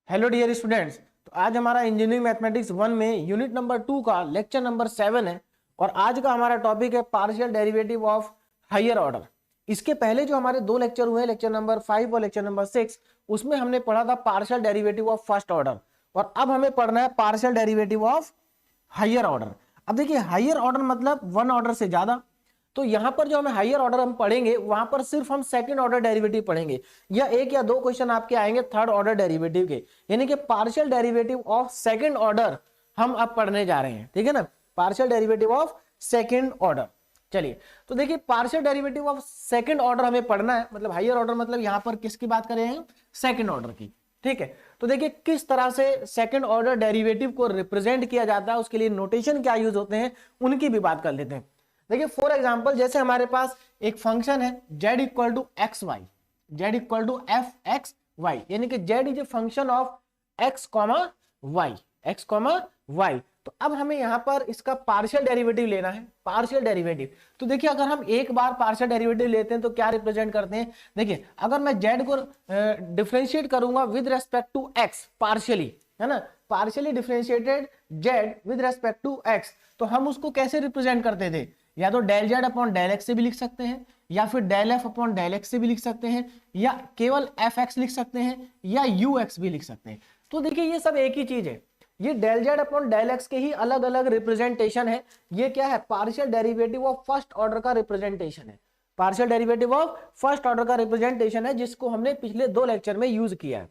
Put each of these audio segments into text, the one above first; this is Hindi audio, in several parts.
Hello dear students. तो आज हमारा इंजीनियरिंग मैथमेटिक्स 1 में यूनिट नंबर 2 का लेक्चर नंबर 7 है और आज का हमारा टॉपिक है partial derivative of higher order. इसके पहले जो हमारे दो लेक्चर हुए, लेक्चर नंबर 5 और लेक्चर नंबर 6, उसमें हमने पढ़ा था partial derivative of first order और अब हमें पढ़ना है partial derivative of higher order. अब देखिए, हायर ऑर्डर मतलब 1 ऑर्डर से ज्यादा। तो यहां पर जो हमें हायर ऑर्डर हम पढ़ेंगे वहां पर सिर्फ हम सेकंड ऑर्डर डेरिवेटिव पढ़ेंगे या एक या दो क्वेश्चन आपके आएंगे थर्ड ऑर्डर डेरिवेटिव के, यानी कि partial derivative of second order हम अब पढ़ने जा रहे हैं। ठीक है ना, partial derivative of second order. चलिए, तो देखिए partial derivative of second order हमें पढ़ना है, मतलब हायर ऑर्डर मतलब यहां पर किसकी बात करें हैं, सेकंड ऑर्डर की। ठीक है, तो देखिए किस तरह से सेकंड ऑर्डर डेरिवेटिव को रिप्रेजेंट किया जाता है, उसके लिए नोटेशन क्या यूज होते हैं उनकी भी बात कर लेते हैं। देखिए फॉर एग्जांपल, जैसे हमारे पास एक फंक्शन है z equal to x y, z equal to f x y, यानी कि z is a function of x comma y, x comma y. तो अब हमें यहां पर इसका पार्शियल डेरिवेटिव लेना है, पार्शियल डेरिवेटिव। तो देखिए अगर हम एक बार पार्शियल डेरिवेटिव लेते हैं तो क्या रिप्रेजेंट करते हैं, देखिए अगर मैं z को डिफरेंशिएट करूंगा with respect to x partially, है ना, partially differentiated z with respect to x, तो हम उसको कैसे रिप्रेजेंट करते थे, या तो del z upon del x से भी लिख सकते हैं, या फिर del f upon del x से भी लिख सकते हैं, या केवल एफ एक्स लिख सकते हैं, या यू एक्स भी लिख सकते हैं। तो देखिए ये सब एक ही चीज है, ये del z upon del x के ही अलग अलग रिप्रेजेंटेशन है। ये क्या है, partial derivative of first order का रिप्रेजेंटेशन है, partial derivative of first order का रिप्रेजेंटेशन है, जिसको हमने पिछले दो लेक्चर में यूज किया है।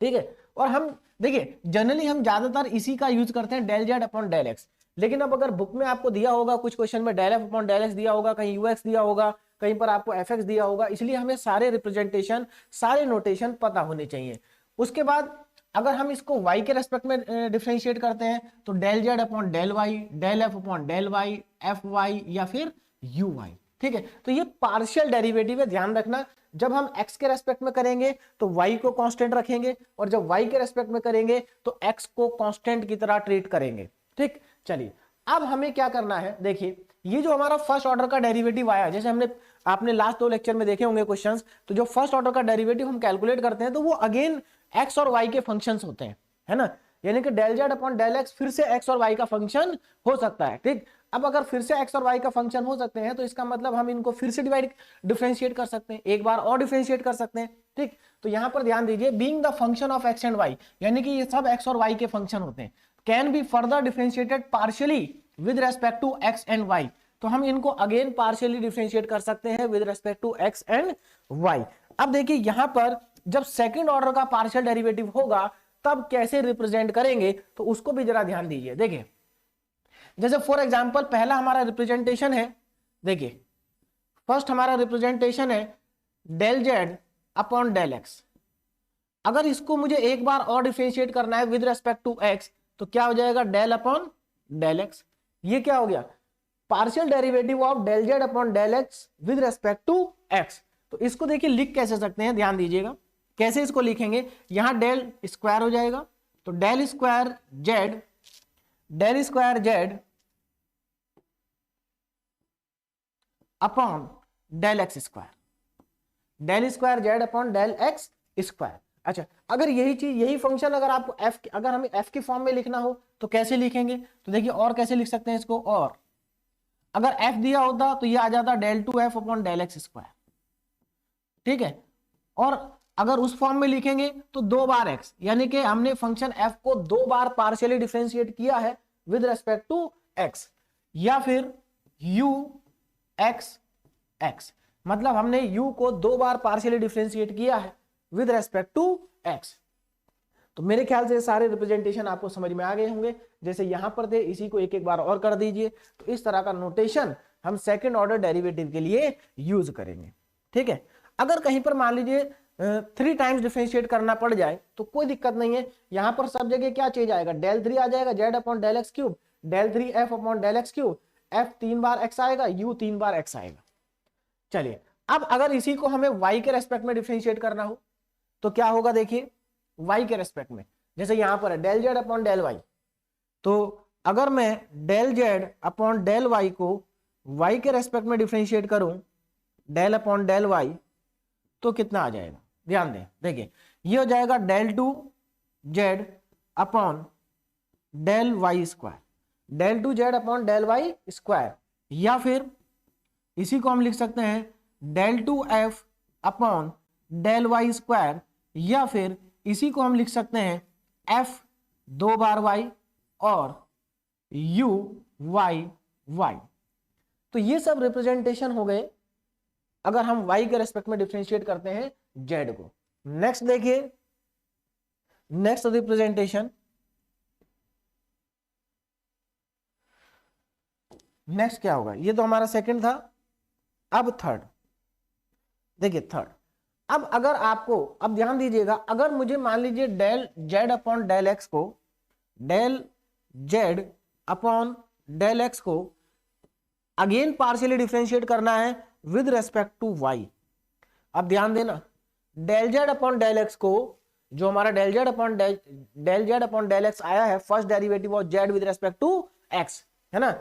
ठीक है, और हम देखिए जनरली हम ज्यादातर इसी का यूज करते हैं, del z upon del x. लेकिन अब अगर बुक में आपको दिया होगा कुछ क्वेश्चन में del f upon del x दिया होगा, कहीं यूएक्स दिया होगा, कहीं पर आपको एफ एक्स दिया होगा, इसलिए हमें सारे रिप्रेजेंटेशन, सारे नोटेशन पता होने चाहिए। उसके बाद अगर हम इसको y के रेस्पेक्ट में डिफरेंशिएट करते हैं तो del z upon del y, del f upon del y, f y या फिर यू वाई। ठीक है, तो ये पार्शियल डेरिवेटिव है, ध्यान रखना। जब हम x के रेस्पेक्ट में करेंगे तो y को कांस्टेंट रखेंगे, और जब y के रेस्पेक्ट में करेंगे तो x को कांस्टेंट की तरह ट्रीट करेंगे। ठीक, चलिए अब हमें क्या करना है, देखिए ये जो हमारा फर्स्ट ऑर्डर का डेरिवेटिव आया, जैसे हमने आपने लास्ट दो लेक्चर में देखे होंगे क्वेश्चंस, तो जो फर्स्ट ऑर्डर का डेरिवेटिव हम कैलकुलेट करते हैं तो वो अगेन x और y के फंक्शंस होते हैं, है ना, यानी कि del z upon del x फिर से x और y का फंक्शन हो सकता है। ठीक, अब अगर फिर से x और y का फंक्शन हो सकते हैं तो इसका मतलब हम इनको फिर से डिफरेंशिएट कर सकते हैं, एक बार और डिफरेंशिएट कर सकते हैं। ठीक, तो यहां पर ध्यान दीजिए, being the function of x and y, यानी कि ये सब x और y के फंक्शन होते हैं, can be further differentiated partially with respect to x and y। तो हम इनको अगेन पार्शियली डिफरेंशिएट कर सकते हैं with respect to x and y। अब देखिए यहां पर जब सेकंड ऑर्डर का पार्शियल डेरिवेटिव होगा तब कैसे रिप्रेजेंट करेंगे, तो उसको भी जरा ध्यान दीजिए। देखिए जैसे फॉर एग्जांपल पहला हमारा रिप्रेजेंटेशन है, देखिए फर्स्ट हमारा रिप्रेजेंटेशन है del z upon del x. अगर इसको मुझे एक बार और डिफरेंशिएट करना है विद रेस्पेक्ट टू एक्स तो क्या हो जाएगा, डेल अपॉन डेल एक्स। ये क्या हो गया, partial derivative of del z upon del x with respect to x. तो इसको देखिए लिख कैसे सकते हैं, ध्यान दीजिएगा कैसे इसको लिखेंगे। यहां डेल स्क्वायर हो जाएगा, तो del square z, del square z upon del x square, del square z upon del x square. अच्छा, अगर यही चीज, यही फंक्शन अगर आपको f, अगर हमें f की फॉर्म में लिखना हो तो कैसे लिखेंगे, तो देखिए और कैसे लिख सकते हैं इसको, और अगर f दिया होता तो ये आ जाता del two f upon del x square. ठीक है, और अगर उस फॉर्म में लिखेंगे तो दो बार x, यानी कि हमने फंक्शन f को दो बार पार्शियली डिफरेंशिएट किया है विद रेस्पेक्ट टू x, या फिर u x x, मतलब हमने u को दो बार पार्शियली डिफरेंशिएट किया है विद रेस्पेक्ट टू x। तो मेरे ख्याल से सारे रिप्रेजेंटेशन आपको समझ में आ गए होंगे, जैसे यहां पर थे इसी को एक एक बार और कर दीजिए। तो इस तरह का नोटेशन हम सेकंड ऑर्डर डेरिवेटिव के लिए यूज करेंगे। ठीक है, अगर कहीं पर मान लीजिए 3 टाइम्स डिफरेंशिएट करना पड़ जाए तो कोई दिक्कत नहीं है, यहां पर सब जगह क्या चीज आएगा, डेल 3 आ जाएगा z upon del x cube, del 3 f upon del x cube, f 3 बार एक्स आएगा, यू 3 बार एक्स आएगा। चलिए अब अगर इसी को हमें y के रेस्पेक्ट में डिफरेंशिएट करना हो तो क्या होगा, देखिए y के रेस्पेक्ट में, जैसे यहां पर है del z upon del y, तो अगर मैं del z upon del y को y के रेस्पेक्ट में डिफरेंशिएट करूं डेल अपॉन डेल वाई तो कितना आ जाएगा, ध्यान दें, देखिए ये हो जाएगा del two z upon del y square, del two z upon del y square, या फिर इसी को हम लिख सकते हैं del two f upon del y square, या फिर इसी को हम लिख सकते हैं एफ 2 बार वाई और यू वाई वाई। तो ये सब रिप्रेजेंटेशन हो गए अगर हम वाई के रेस्पेक्ट में डिफरेंशिएट करते हैं जेड को। नेक्स्ट देखिए, नेक्स्ट रिप्रेजेंटेशन, नेक्स्ट क्या होगा, ये तो हमारा सेकंड था। अब थर्ड देखिए, थर्ड अब अगर आपको, अब ध्यान दीजिएगा, अगर मुझे मान लीजिए del z upon del x को, del z upon del x को अगेन पार्शियली डिफरेंशिएट करना है विद रेस्पेक्ट टू वाई। अब ध्यान देना, del z upon del x को, जो हमारा del z upon del x आया है, first derivative of z with respect to x, है ना,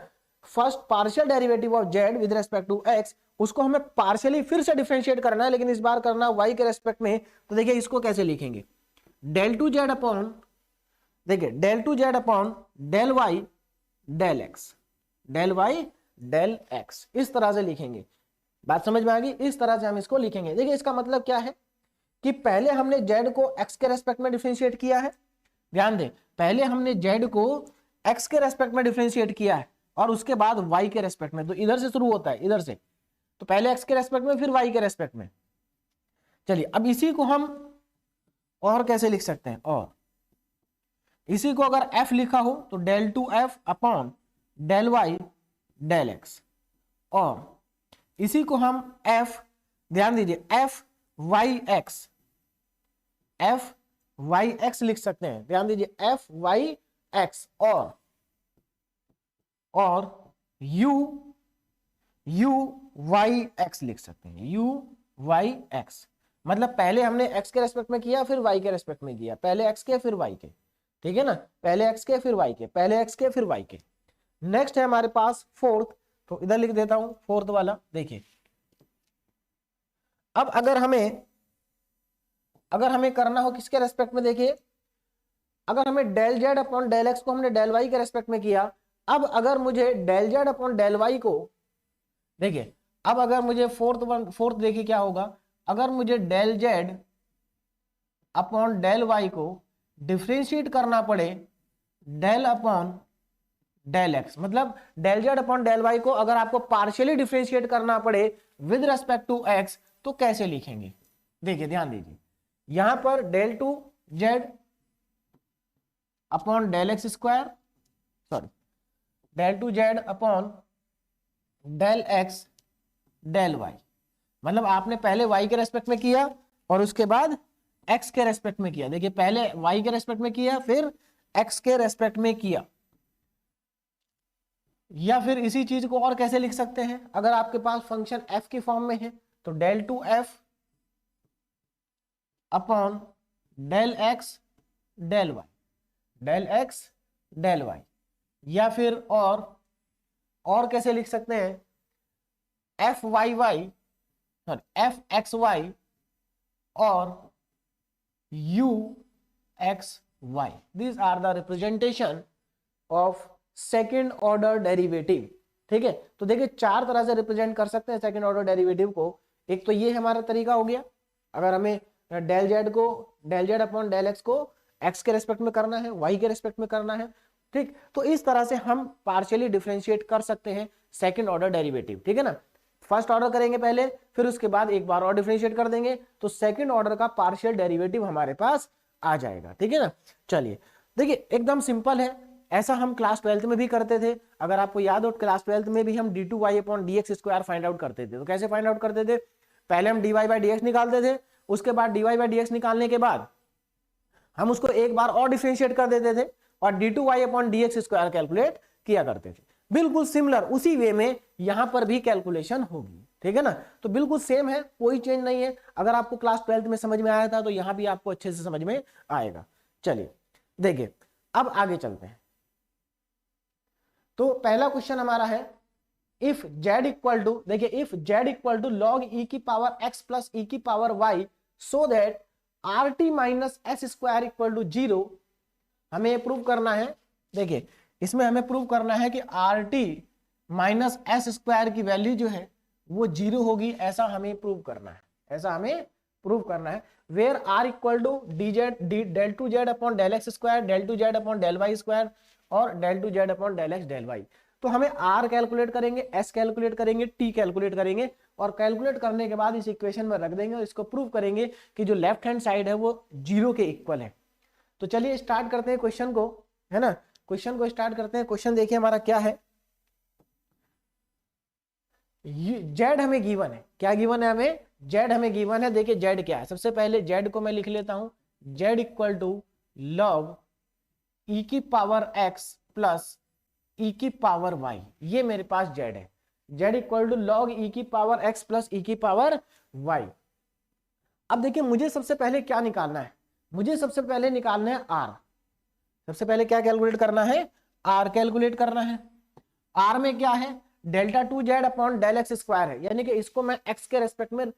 first partial derivative of z with respect to x, उसको हमें पार्शियली फिर से डिफरेंशिएट करना है, लेकिन इस बार करना वाई के रेस्पेक्ट में। तो देखिए इसको कैसे लिखेंगे, डेल टू जेड अपॉन, देखिए del two z upon del y del x, del y del x, इस तरह से लिखेंगे। बात समझ में आ गई, इस तरह से हम इसको लिखेंगे। देखिए इसका मतलब क्या है कि पहले हमने जेड को एक्स के रेस्पेक्ट में डिफरेंशिएट किया है, ध्यान दें, पहले हमने जेड को एक्स के रेस्पेक्ट में डिफरेंशिएट किया है और उसके बाद वाई के रेस्पेक्ट में। तो इधर से शुरू होता है, इधर से, तो पहले एक्स के रेस्पेक्ट में फिर वाई के रेस्पेक्ट में। चलिए अब इसी को हम और कैसे लिख सकते हैं, और इसी को अगर एफ लिखा हो तो del two f upon del y del x, और इसी को हम एफ, ध्यान दीजिए, f y x, f y x लिख सकते हैं, ध्यान दीजिए, एफ वाई एक्स, और यू वाई एक्स लिख सकते हैं, यू वाई एक्स। मतलब पहले हमने एक्स के रेस्पेक्ट में किया फिर वाई के रेस्पेक्ट में किया, पहले एक्स के फिर वाई के, ठीक है ना, पहले एक्स के फिर वाई के, पहले एक्स के फिर वाई के। नेक्स्ट है हमारे पास फोर्थ, तो इधर लिख देता हूं फोर्थ वाला। देखिए अब अगर हमें करना हो किसके रेस्पेक्ट में, देखिए अगर हमें del z upon del x को हमने डेल वाई के रेस्पेक्ट में किया, अब अगर मुझे del z upon del y को, देखिए अब अगर मुझे फोर्थ देखिए क्या होगा, अगर मुझे del z upon del y को डिफरेंशिएट करना पड़े डेल अपॉन डेल एक्स, मतलब del z upon del y को अगर आपको पार्शियली डिफरेंशिएट करना पड़े विद रेस्पेक्ट टू एक्स, तो कैसे लिखेंगे। देखिए ध्यान दीजिए, यहां पर del two z upon del x square, sorry del two z upon del x del y, मतलब आपने पहले वाई के रेस्पेक्ट में किया और उसके बाद एक्स के रेस्पेक्ट में किया। देखिए पहले वाई के रेस्पेक्ट में किया फिर एक्स के रेस्पेक्ट में किया। या फिर इसी चीज को और कैसे लिख सकते हैं, अगर आपके पास फंक्शन एफ की फॉर्म में है तो del two f upon del x del y, del x del y, या फिर और कैसे लिख सकते हैं, f y y, sorry f x y और u x y. These are the representation of second order derivative, ठीक है। तो देखिए चार तरह से रिप्रेजेंट कर सकते हैं सेकेंड ऑर्डर डेरिवेटिव को। एक तो ये हमारा तरीका हो गया, अगर हमें del z upon del x को एक्स के रेस्पेक्ट में करना है, वाई के रेस्पेक्ट में करना है, ठीक, तो इस तरह से हम पार्शियली डिफरेंशिएट कर सकते हैं सेकेंड ऑर्डर डेरिवेटिव, ठीक है ना। फर्स्ट ऑर्डर करेंगे पहले, फिर उसके बाद एक बार और डिफरेंशिएट कर देंगे तो सेकेंड ऑर्डर का पार्शियल डेरिवेटिव हमारे पास आ जाएगा, ठीक है ना। चलिए देखिए एकदम सिंपल है, ऐसा हम क्लास 12th में भी करते थे। अगर आपको याद हो क्लास 12th में भी हम d2y upon dx square find out करते थे। तो कैसे फाइंड आउट करते थे, पहले हम dy बाई dx निकालते थे, उसके बाद dy बाई dx निकालने के बाद हम उसको एक बार और डिफरेंशिएट कर देते थे और d2y upon dx square calculate किया करते थे। बिल्कुल सिमिलर उसी वे में यहां पर भी कैलकुलेशन होगी, ठीक है ना। तो बिल्कुल सेम है, कोई चेंज नहीं है। अगर आपको क्लास 12th में समझ में आया था तो यहां भी आपको अच्छे से समझ में आएगा। चलिए देखिए अब आगे चलते हैं। तो पहला क्वेश्चन हमारा है इफ z इक्वल टू, देखिए if z equal to log e की पावर x प्लस e की power y so that rt minus s square equal to 0 हमें ये प्रूव करना है, देखिए इसमें हमें प्रूव करना है कि r t minus s square की वैल्यू जो है वो 0 होगी, ऐसा हमें प्रूव करना है, ऐसा हमें प्रूव करना है। Where r equal to d z del two z upon del x square, del two z upon del y square और del two z upon del x del y. तो हमें आर कैलकुलेट करेंगे, एस कैलकुलेट करेंगे, टी कैलकुलेट करेंगे और कैलकुलेट करने के बाद इस इक्वेशन में रख देंगे और इसको प्रूव करेंगे कि जो लेफ्ट हैंड साइड है वो 0 के इक्वल है। तो चलिए स्टार्ट करते हैं क्वेश्चन को, है ना, क्वेश्चन को स्टार्ट करते हैं। क्वेश्चन देखिए हमारा क्या है, जेड हमें गिवन है, क्या गिवन है हमें, जेड हमें गिवन है। देखिए जेड क्या है, सबसे पहले जेड को मैं लिख लेता हूं, जेड इक्वल टू लॉग ई की पावर एक्स प्लस ई की पावर वाई, ये मेरे पास जेड है, जेड इक्वल टू लॉग ई की पावर एक्स प्लस ई की पावर वाई। अब देखिए मुझे सबसे पहले क्या निकालना है, मुझे सबसे पहले निकालना है आर, सबसे पहले क्या कैलकुलेट करना है, आर कैलकुलेट करना है। आर में क्या है, delta two z upon del x square है, यानी कि इसको मैं एक्स के रेस्पेक्ट में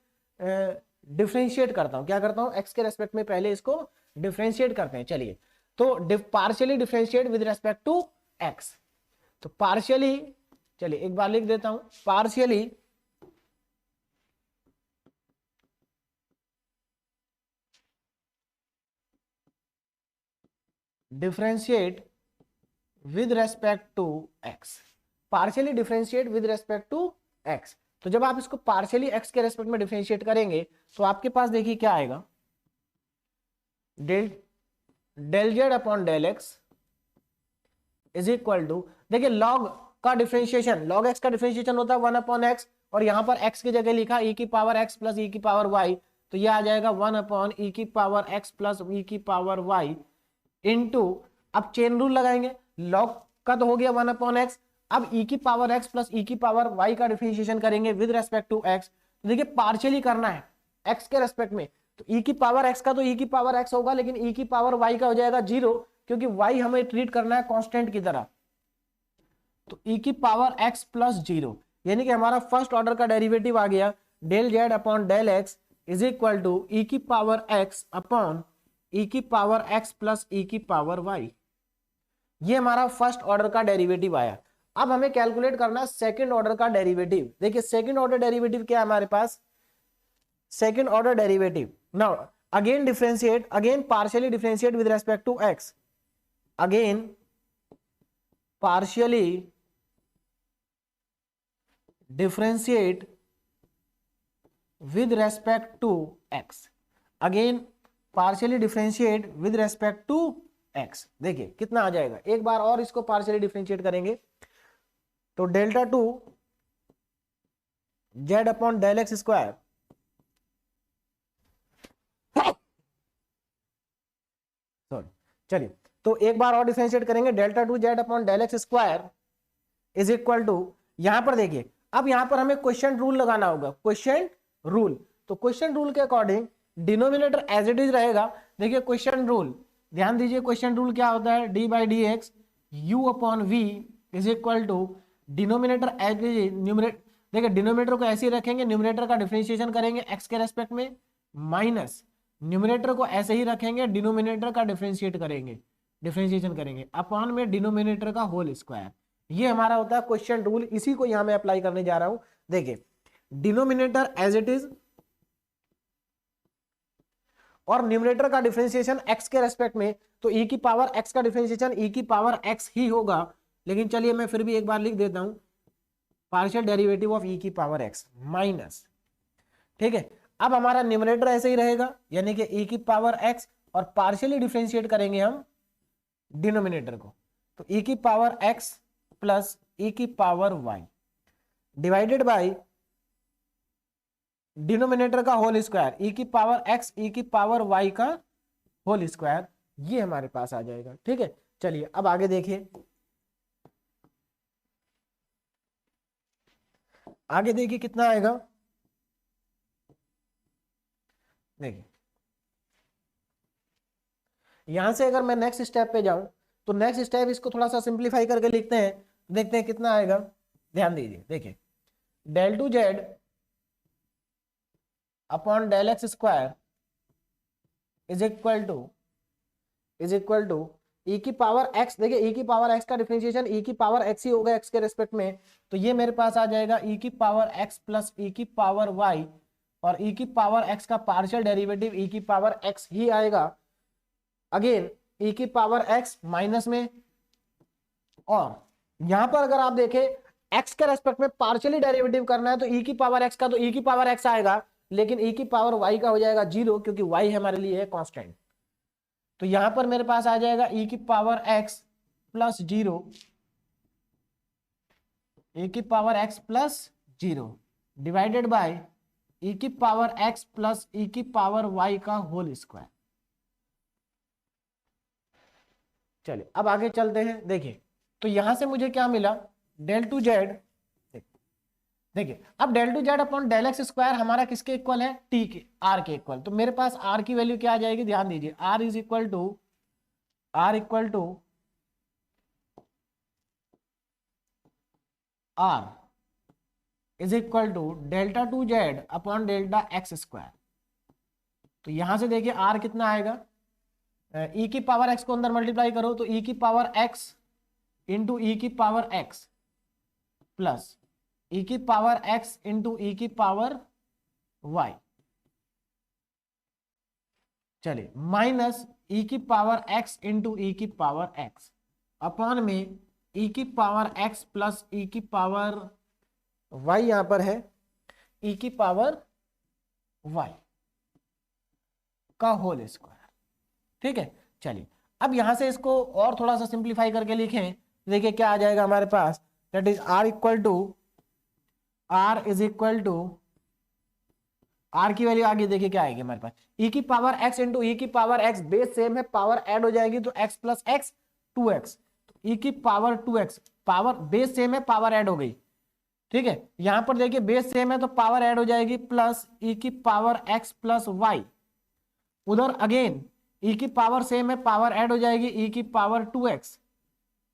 डिफ्रेंशिएट करता हूं, क्या करता हूं, एक्स के रेस्पेक्ट में पहले इसको डिफ्रेंशिएट करते हैं। चलिए तो partially differentiate with respect to x, तो पार्शियली, चलिए एक बार लिख देता हूं, partially differentiate with respect to x, partially differentiate with respect to x. तो जब आप इसको पार्शियली एक्स के रेस्पेक्ट में डिफरेंशिएट करेंगे तो आपके पास देखिए क्या आएगा, del z upon del x is equal to, देखिए लॉग का डिफरेंशिएशन, लॉग एक्स का डिफरेंशिएशन होता है 1 अपॉन एक्स, और यहां पर एक्स की जगह लिखा ई की पावर एक्स प्लस ई की पावर वाई, तो यह आ जाएगा 1 अपॉन ई की पावर एक्स प्लस ई की पावर वाई इंटू, अब चेन रूल लगाएंगे, लॉग का तो हो गया 1 अपॉन एक्स, अब e की पावर x प्लस e की पावर y का डिफरेंशिएशन करेंगे विद रेस्पेक्ट टू x। तो देखिए पार्शियली करना है x के रेस्पेक्ट में, तो e की पावर x का तो e की पावर x होगा, लेकिन e की पावर y का हो जाएगा 0, क्योंकि y हमें ट्रीट करना है कांस्टेंट की तरह। तो e की पावर x प्लस 0, यानी कि हमारा फर्स्ट ऑर्डर का डेरिवेटिव आ गया del z upon del x is equal to e की पावर x अपॉन ई की पावर x प्लस ई की पावर y। ये हमारा फर्स्ट ऑर्डर का डेरिवेटिव आया। अब हमें कैलकुलेट करना है सेकंड ऑर्डर का डेरिवेटिव। देखिए सेकंड ऑर्डर डेरिवेटिव क्या है हमारे पास, second order derivative, now again differentiate, again partially differentiate with respect to x, again partially differentiate with respect to x, again partially differentiate with respect to x. देखिए कितना आ जाएगा, एक बार और इसको पार्शियली डिफरेंशिएट करेंगे तो delta two z upon del x square sorry, चलिए तो एक बार और डिफरेंशिएट करेंगे, delta two z upon del x square is equal to, यहां पर देखिए अब यहां पर हमें क्वेश्चन रूल लगाना होगा, क्वेश्चन रूल। तो क्वेश्चन रूल के according denominator as it is रहेगा। देखिए क्वेश्चन रूल, ध्यान दीजिए क्वेश्चन रूल क्या होता है, d by d x u upon v is equal to denominator as numerator, देखिए डिनोमिनेटर को ऐसे ही रखेंगे, न्यूमरेटर का डिफरेंशिएशन करेंगे एक्स के रेस्पेक्ट में, माइनस न्यूमरेटर को ऐसे ही रखेंगे, डिनोमिनेटर का डिफरेंशिएट करेंगे, डिफरेंशिएशन करेंगे अपॉन में डिनोमिनेटर का होल स्क्वायर। ये हमारा होता है क्वेश्चन रूल, इसी को यहां मैं अप्लाई करने जा रहा हूं। देखिए डिनोमिनेटर एज इट इज और न्यूमरेटर का डिफरेंशिएशन एक्स के रेस्पेक्ट में, तो e की पावर x का डिफरेंशिएशन e की पावर x ही होगा, लेकिन चलिए मैं फिर भी एक बार लिख देता हूं, पार्शियल डेरिवेटिव ऑफ e की पावर x माइनस, ठीक है। अब हमारा न्यूमरेटर ऐसे ही रहेगा, यानी कि e की पावर x, और पार्शियली डिफरेंशिएट करेंगे हम डिनोमिनेटर को, तो e की पावर x प्लस e की power y divided by denominator का होल स्क्वायर, e की पावर x e की पावर y का होल स्क्वायर, ये हमारे पास आ जाएगा, ठीक है। चलिए अब आगे देखिए, आगे देखिए कितना आएगा, देखिए यहां से अगर मैं नेक्स्ट स्टेप पे जाऊं तो नेक्स्ट स्टेप इसको थोड़ा सा सिंप्लीफाई करके लिखते हैं, देखते हैं कितना आएगा। ध्यान दीजिए, देखिए del two z upon del x square is equal to e की पावर एक्स, देखिए ई की पावर एक्स का डिफरेंशिएशन ई की पावर एक्स ही होगा एक्स के रेस्पेक्ट में, तो ये मेरे पास आ जाएगा ई की पावर एक्स प्लस ई की पावर वाई, और ई की पावर एक्स का पार्शियल डेरिवेटिव ई की पावर एक्स ही आएगा। अगेन ई की पावर एक्स माइनस में, और यहां पर अगर आप देखें एक्स के रेस्पेक्ट में पार्शियली डेरिवेटिव करना है तो ई की पावर एक्स का तो ई की पावर एक्स आएगा, लेकिन ई की पावर वाई का हो जाएगा 0, क्योंकि वाई हमारे लिए है कांस्टेंट। तो यहां पर मेरे पास आ जाएगा ई की पावर एक्स प्लस 0, ई की power x plus 0 divided by e की पावर एक्स प्लस ई की पावर वाई का होल स्क्वायर। चलिए अब आगे चलते हैं। देखिए तो यहां से मुझे क्या मिला, डेल टू जेड, देखिए अब del two z upon del x square हमारा किसके इक्वल है, टी के, आर के इक्वल। तो मेरे पास आर की वैल्यू क्या आ जाएगी, ध्यान दीजिए, r is equal to r is equal to delta two z upon delta x square. तो यहां से देखिए आर कितना आएगा, ई की पावर एक्स को अंदर मल्टीप्लाई करो तो ई की पावर एक्स इंटू ई की पावर एक्स प्लस ई की पावर एक्स इंटू ई की पावर वाई, चलिए माइनस ई की पावर एक्स इंटू ई की पावर एक्स अपॉन में ई की पावर एक्स प्लस ई की पावर वाई, यहां पर है ई की पावर वाई का होल स्क्वायर। ठीक है, चलिए अब यहां से इसको और थोड़ा सा सिंप्लीफाई करके लिखें, देखिए क्या आ जाएगा हमारे पास, that is r is equal to r की वैल्यू आगे देखिए क्या आएगी हमारे पास, ई की पावर एक्स इंटू ई की पावर एक्स, बेस सेम है, पावर ऐड हो जाएगी तो एक्स प्लस एक्स 2x, तो ई की power 2x, power base same है, पावर ऐड हो गई। ठीक है, यहां पर देखिए बेस सेम है तो पावर ऐड हो जाएगी, प्लस ई की पावर एक्स प्लस वाई, उधर अगेन ई की पावर सेम है, पावर ऐड हो जाएगी, ई की पावर 2x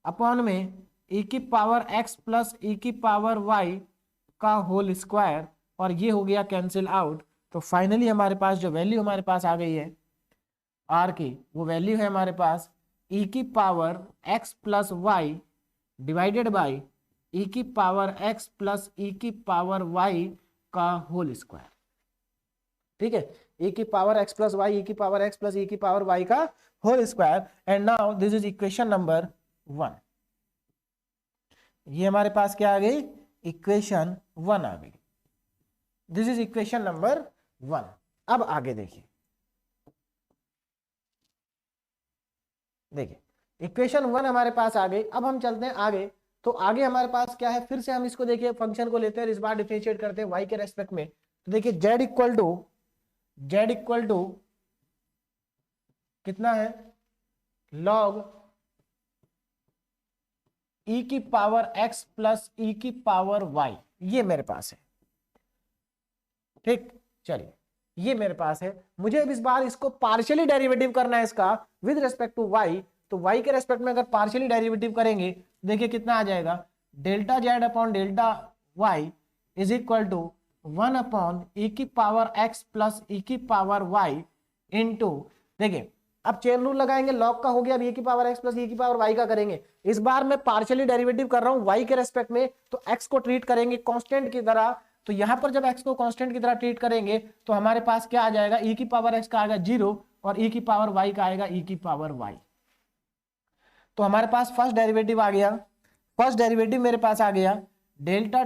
अपॉन में ई की पावर x प्लस ई की पावर y का होल स्क्वायर, और ये हो गया कैंसिल आउट। तो फाइनली हमारे पास जो वैल्यू हमारे पास आ गई है r की, वो वैल्यू है हमारे पास ई की power x plus y divided by e की पावर x प्लस ई की पावर y का होल स्क्वायर। ठीक है, e की power x plus y, e की पावर x प्लस ई की पावर y का whole square. And now this is equation number 1। ये हमारे पास क्या आ गई, इक्वेशन 1 आ गई। This is equation number 1। अब आगे देखिए, इक्वेशन 1 हमारे पास आ गई। अब हम चलते हैं आगे। तो आगे हमारे पास क्या है, फिर से हम इसको देखिए फंक्शन को लेते हैं, इस बार डिफरेंशिएट करते हैं y के रेस्पेक्ट में। तो देखिए z इक्वल टू कितना है, log e की पावर x प्लस e की पावर y, ये मेरे पास है। ठीक, चलिए ये मेरे पास है। मुझे अब इस बार इसको पार्शियली डेरिवेटिव करना है इसका विद रेस्पेक्ट टू y। तो y के रेस्पेक्ट में अगर पार्शियली डेरिवेटिव करेंगे देखिए कितना आ जाएगा, delta z upon delta y is equal to 1 upon e की पावर x प्लस e की पावर y इंटू, देखिए अब चेन रूल लगाएंगे, लॉग का हो गया, अब e की पावर x प्लस e की पावर y का करेंगे। इस बार मैं पार्शियली डेरिवेटिव कर रहा हूं y के रेस्पेक्ट में, तो x को ट्रीट करेंगे कांस्टेंट की तरह। तो यहां पर जब x को कांस्टेंट की तरह ट्रीट करेंगे तो हमारे पास क्या आ जाएगा, e की पावर x का आएगा 0 और e की पावर y का आएगा e की पावर y। तो हमारे पास फर्स्ट डेरिवेटिव आ गया। फर्स्ट डेरिवेटिव मेरे पास आ गया delta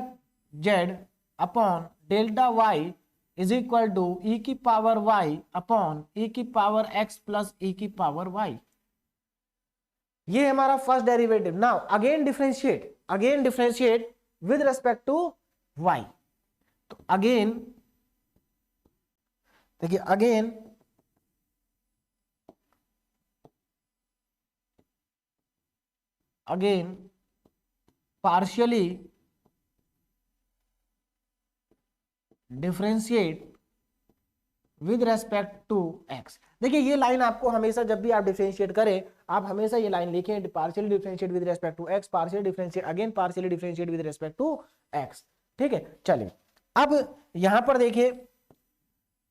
z upon delta y is equal to e की पावर y अपॉन e की पावर x प्लस e की पावर y। ये हमारा first derivative. Now again differentiate with respect to y। तो अगेन देखिए, again partially differentiate with respect to x। देखिए ये लाइन आपको हमेशा जब भी आप डिफरेंशिएट करें, आप हमेशा ये लाइन लिखें, partially differentiate with respect to x, partially differentiate again partially differentiate with respect to x। ठीक है, चलिए अब यहां पर देखिए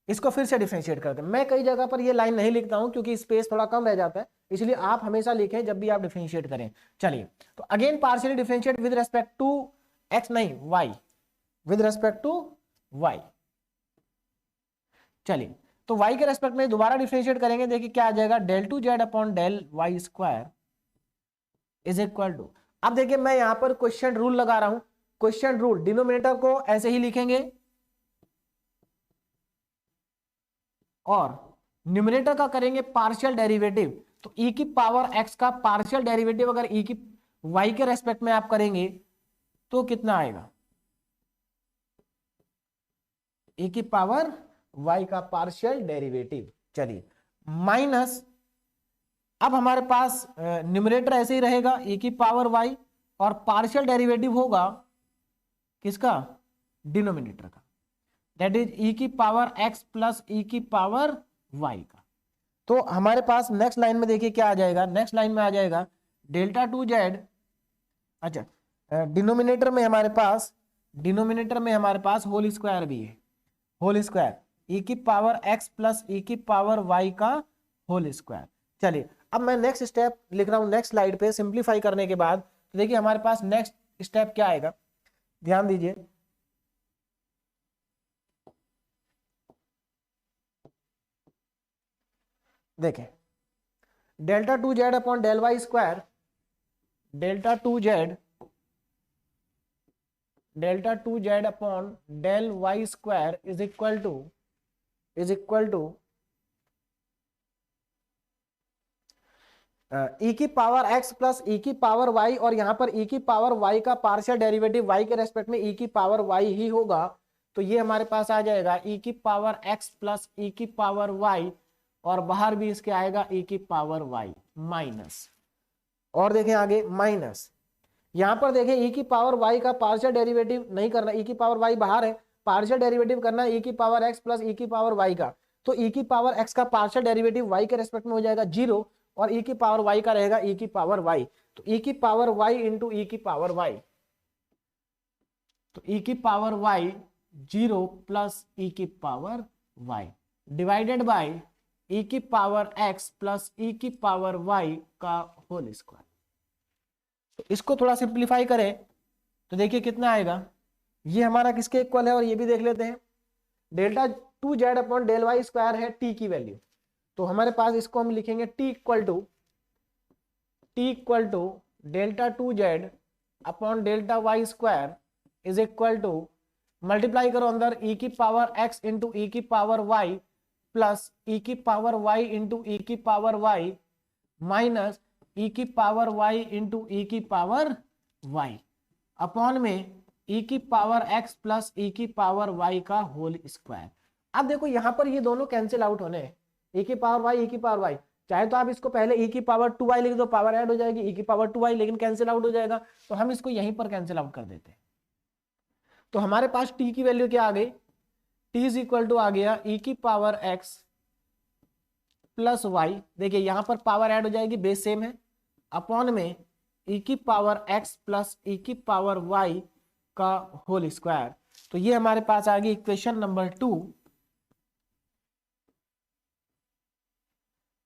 इसको फिर से डिफरेंशिएट करते हैं। मैं कई जगह पर ये लाइन नहीं लिखता हूं क्योंकि स्पेस थोड़ा कम रह जाता है, इसलिए आप हमेशा लिखें जब भी आप डिफरेंशिएट करें। चलिए, तो again partially differentiate with respect to x, नहीं y, with respect to y. चलिए, तो y के रेस्पेक्ट में दोबारा डिफरेंशिएट करेंगे, देखिए क्या आ जाएगा, del two z upon del y square is equal to, अब देखिए मैं यहां पर क्वेश्चन रूल लगा रहा हूं। क्वेश्चन रूल, डिनोमिनेटर को ऐसे ही लिखेंगे और न्यूमरेटर का करेंगे पार्शियल डेरिवेटिव। तो e की पावर x का पार्शियल डेरिवेटिव अगर e की y के रेस्पेक्ट में आप करेंगे तो कितना आएगा, e की पावर y का पार्शियल डेरिवेटिव। चलिए, माइनस, अब हमारे पास न्यूमरेटर ऐसे ही रहेगा e की पावर y और पार्शियल डेरिवेटिव होगा किसका, डिनोमिनेटर का, दैट इज e की पावर x प्लस e की पावर y का। तो हमारे पास नेक्स्ट लाइन में देखिए क्या आ जाएगा, नेक्स्ट लाइन में आ जाएगा डेल्टा टू जेड, अच्छा डिनोमिनेटर में हमारे पास होल स्क्वायर भी है, होल स्क्वायर e की पावर x प्लस e की पावर y का होल स्क्वायर। चलिए, अब मैं नेक्स्ट स्टेप लिख रहा हूं नेक्स्ट स्लाइड पे, सिंप्लीफाई करने के बाद तो देखिए हमारे पास नेक्स्ट स्टेप क्या आएगा, ध्यान दीजिए, देखें delta two z upon del y square, delta two z upon del y square is equal to e की पावर x प्लस e की पावर y, और यहां पर e की पावर y का पार्शियल डेरिवेटिव y के रेस्पेक्ट में e की पावर y ही होगा। तो ये हमारे पास आ जाएगा e की पावर x प्लस e की पावर y, और बाहर भी इसके आएगा e की पावर y माइनस, और देखें आगे माइनस, यहां पर देखें e की पावर y का पार्शियल डेरिवेटिव नहीं करना, e की पावर y बाहर है, पार्शियल डेरिवेटिव करना e की पावर x प्लस e की पावर y का। तो e की पावर x का पार्शियल डेरिवेटिव y के रेस्पेक्ट में हो जाएगा 0, और e की पावर y का रहेगा e की पावर y। तो e की पावर y इंटू e की पावर y, तो e की पावर y 0 प्लस e की power y divided by e की पावर x प्लस e की पावर y का होल स्क्वायर। तो इसको थोड़ा सिंप्लीफाई करें तो देखिए कितना आएगा, ये हमारा किसके इक्वल है, और ये भी देख लेते हैं, delta two z upon del y square है t की वैल्यू। तो हमारे पास इसको हम लिखेंगे t equal to delta two z upon delta y square is equal to, multiply करो अंदर e की पावर x इंटू e की पावर y प्लस e की पावर y इंटू e की पावर y माइनस e की पावर y इंटू e की पावर y अपॉन में e की पावर x प्लस e की पावर y का होल स्क्वायर। अब देखो यहां पर ये दोनों कैंसिल आउट होने हैं, e की पावर y, e की पावर y, चाहे तो आप इसको पहले e की पावर 2y लिख दो, पावर ऐड हो जाएगी e की पावर 2y, लेकिन कैंसिल आउट हो जाएगा, तो हम इसको यहीं पर कैंसिल आउट कर देते हैं। तो हमारे पास t की वैल्यू क्या आ गई, t इज इक्वल टू आ गया e की पावर x प्लस y, देखिए यहां पर पावर ऐड हो जाएगी, बेस सेम है, अपॉन में e की पावर x प्लस e की पावर y का होल स्क्वायर। तो ये हमारे पास आ गई इक्वेशन नंबर 2,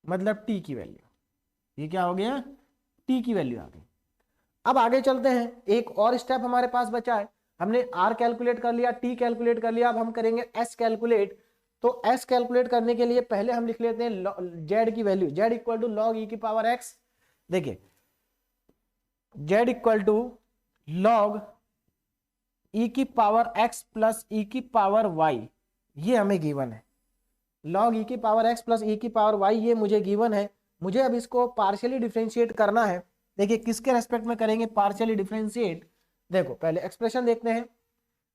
मतलब t की वैल्यू, ये क्या हो गया, t की वैल्यू आ गई। अब आगे चलते हैं, एक और स्टेप हमारे पास बचा है, हमने r कैलकुलेट कर लिया, t कैलकुलेट कर लिया, अब हम करेंगे s कैलकुलेट। तो s कैलकुलेट करने के लिए पहले हम लिख लेते हैं z की value, z equal to log e की पावर x, देखिए z equal to log e की पावर x प्लस e की पावर y, ये हमें गिवन है, लॉग e की पावर x प्लस e की पावर y, ये मुझे गिवन है। मुझे अब इसको पार्शियली डिफरेंशिएट करना है, देखिए किसके रेस्पेक्ट में करेंगे पार्शियली डिफरेंशिएट, देखो पहले एक्सप्रेशन देखते हैं।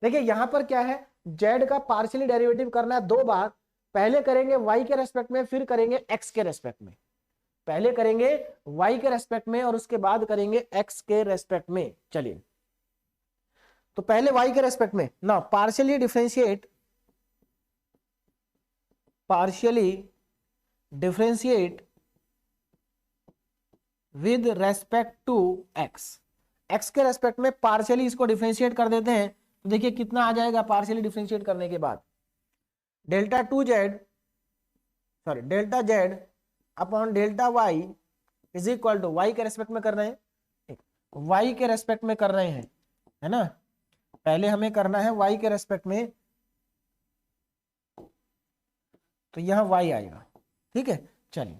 देखिए यहां पर क्या है, z का पार्शियली डेरिवेटिव करना है 2 बार, पहले करेंगे y के रेस्पेक्ट में, फिर करेंगे x के रेस्पेक्ट में, पहले करेंगे y के रेस्पेक्ट में और उसके बाद करेंगे x के रेस्पेक्ट में। चलिए, तो पहले y के रेस्पेक्ट में ना partially differentiate with respect to x के रेस्पेक्ट में पार्शियली इसको डिफरेंशिएट कर देते हैं। तो देखिए कितना आ जाएगा पार्शियली डिफरेंशिएट करने के बाद, delta two z sorry delta z upon delta y is equal to y के रेस्पेक्ट में कर रहे हैं, वाई के रेस्पेक्ट में कर रहे हैं, है ना। पहले हमें करना है वाई के रेस्पेक्ट में, तो यहां वाई आएगा, ठीक है। चलिए,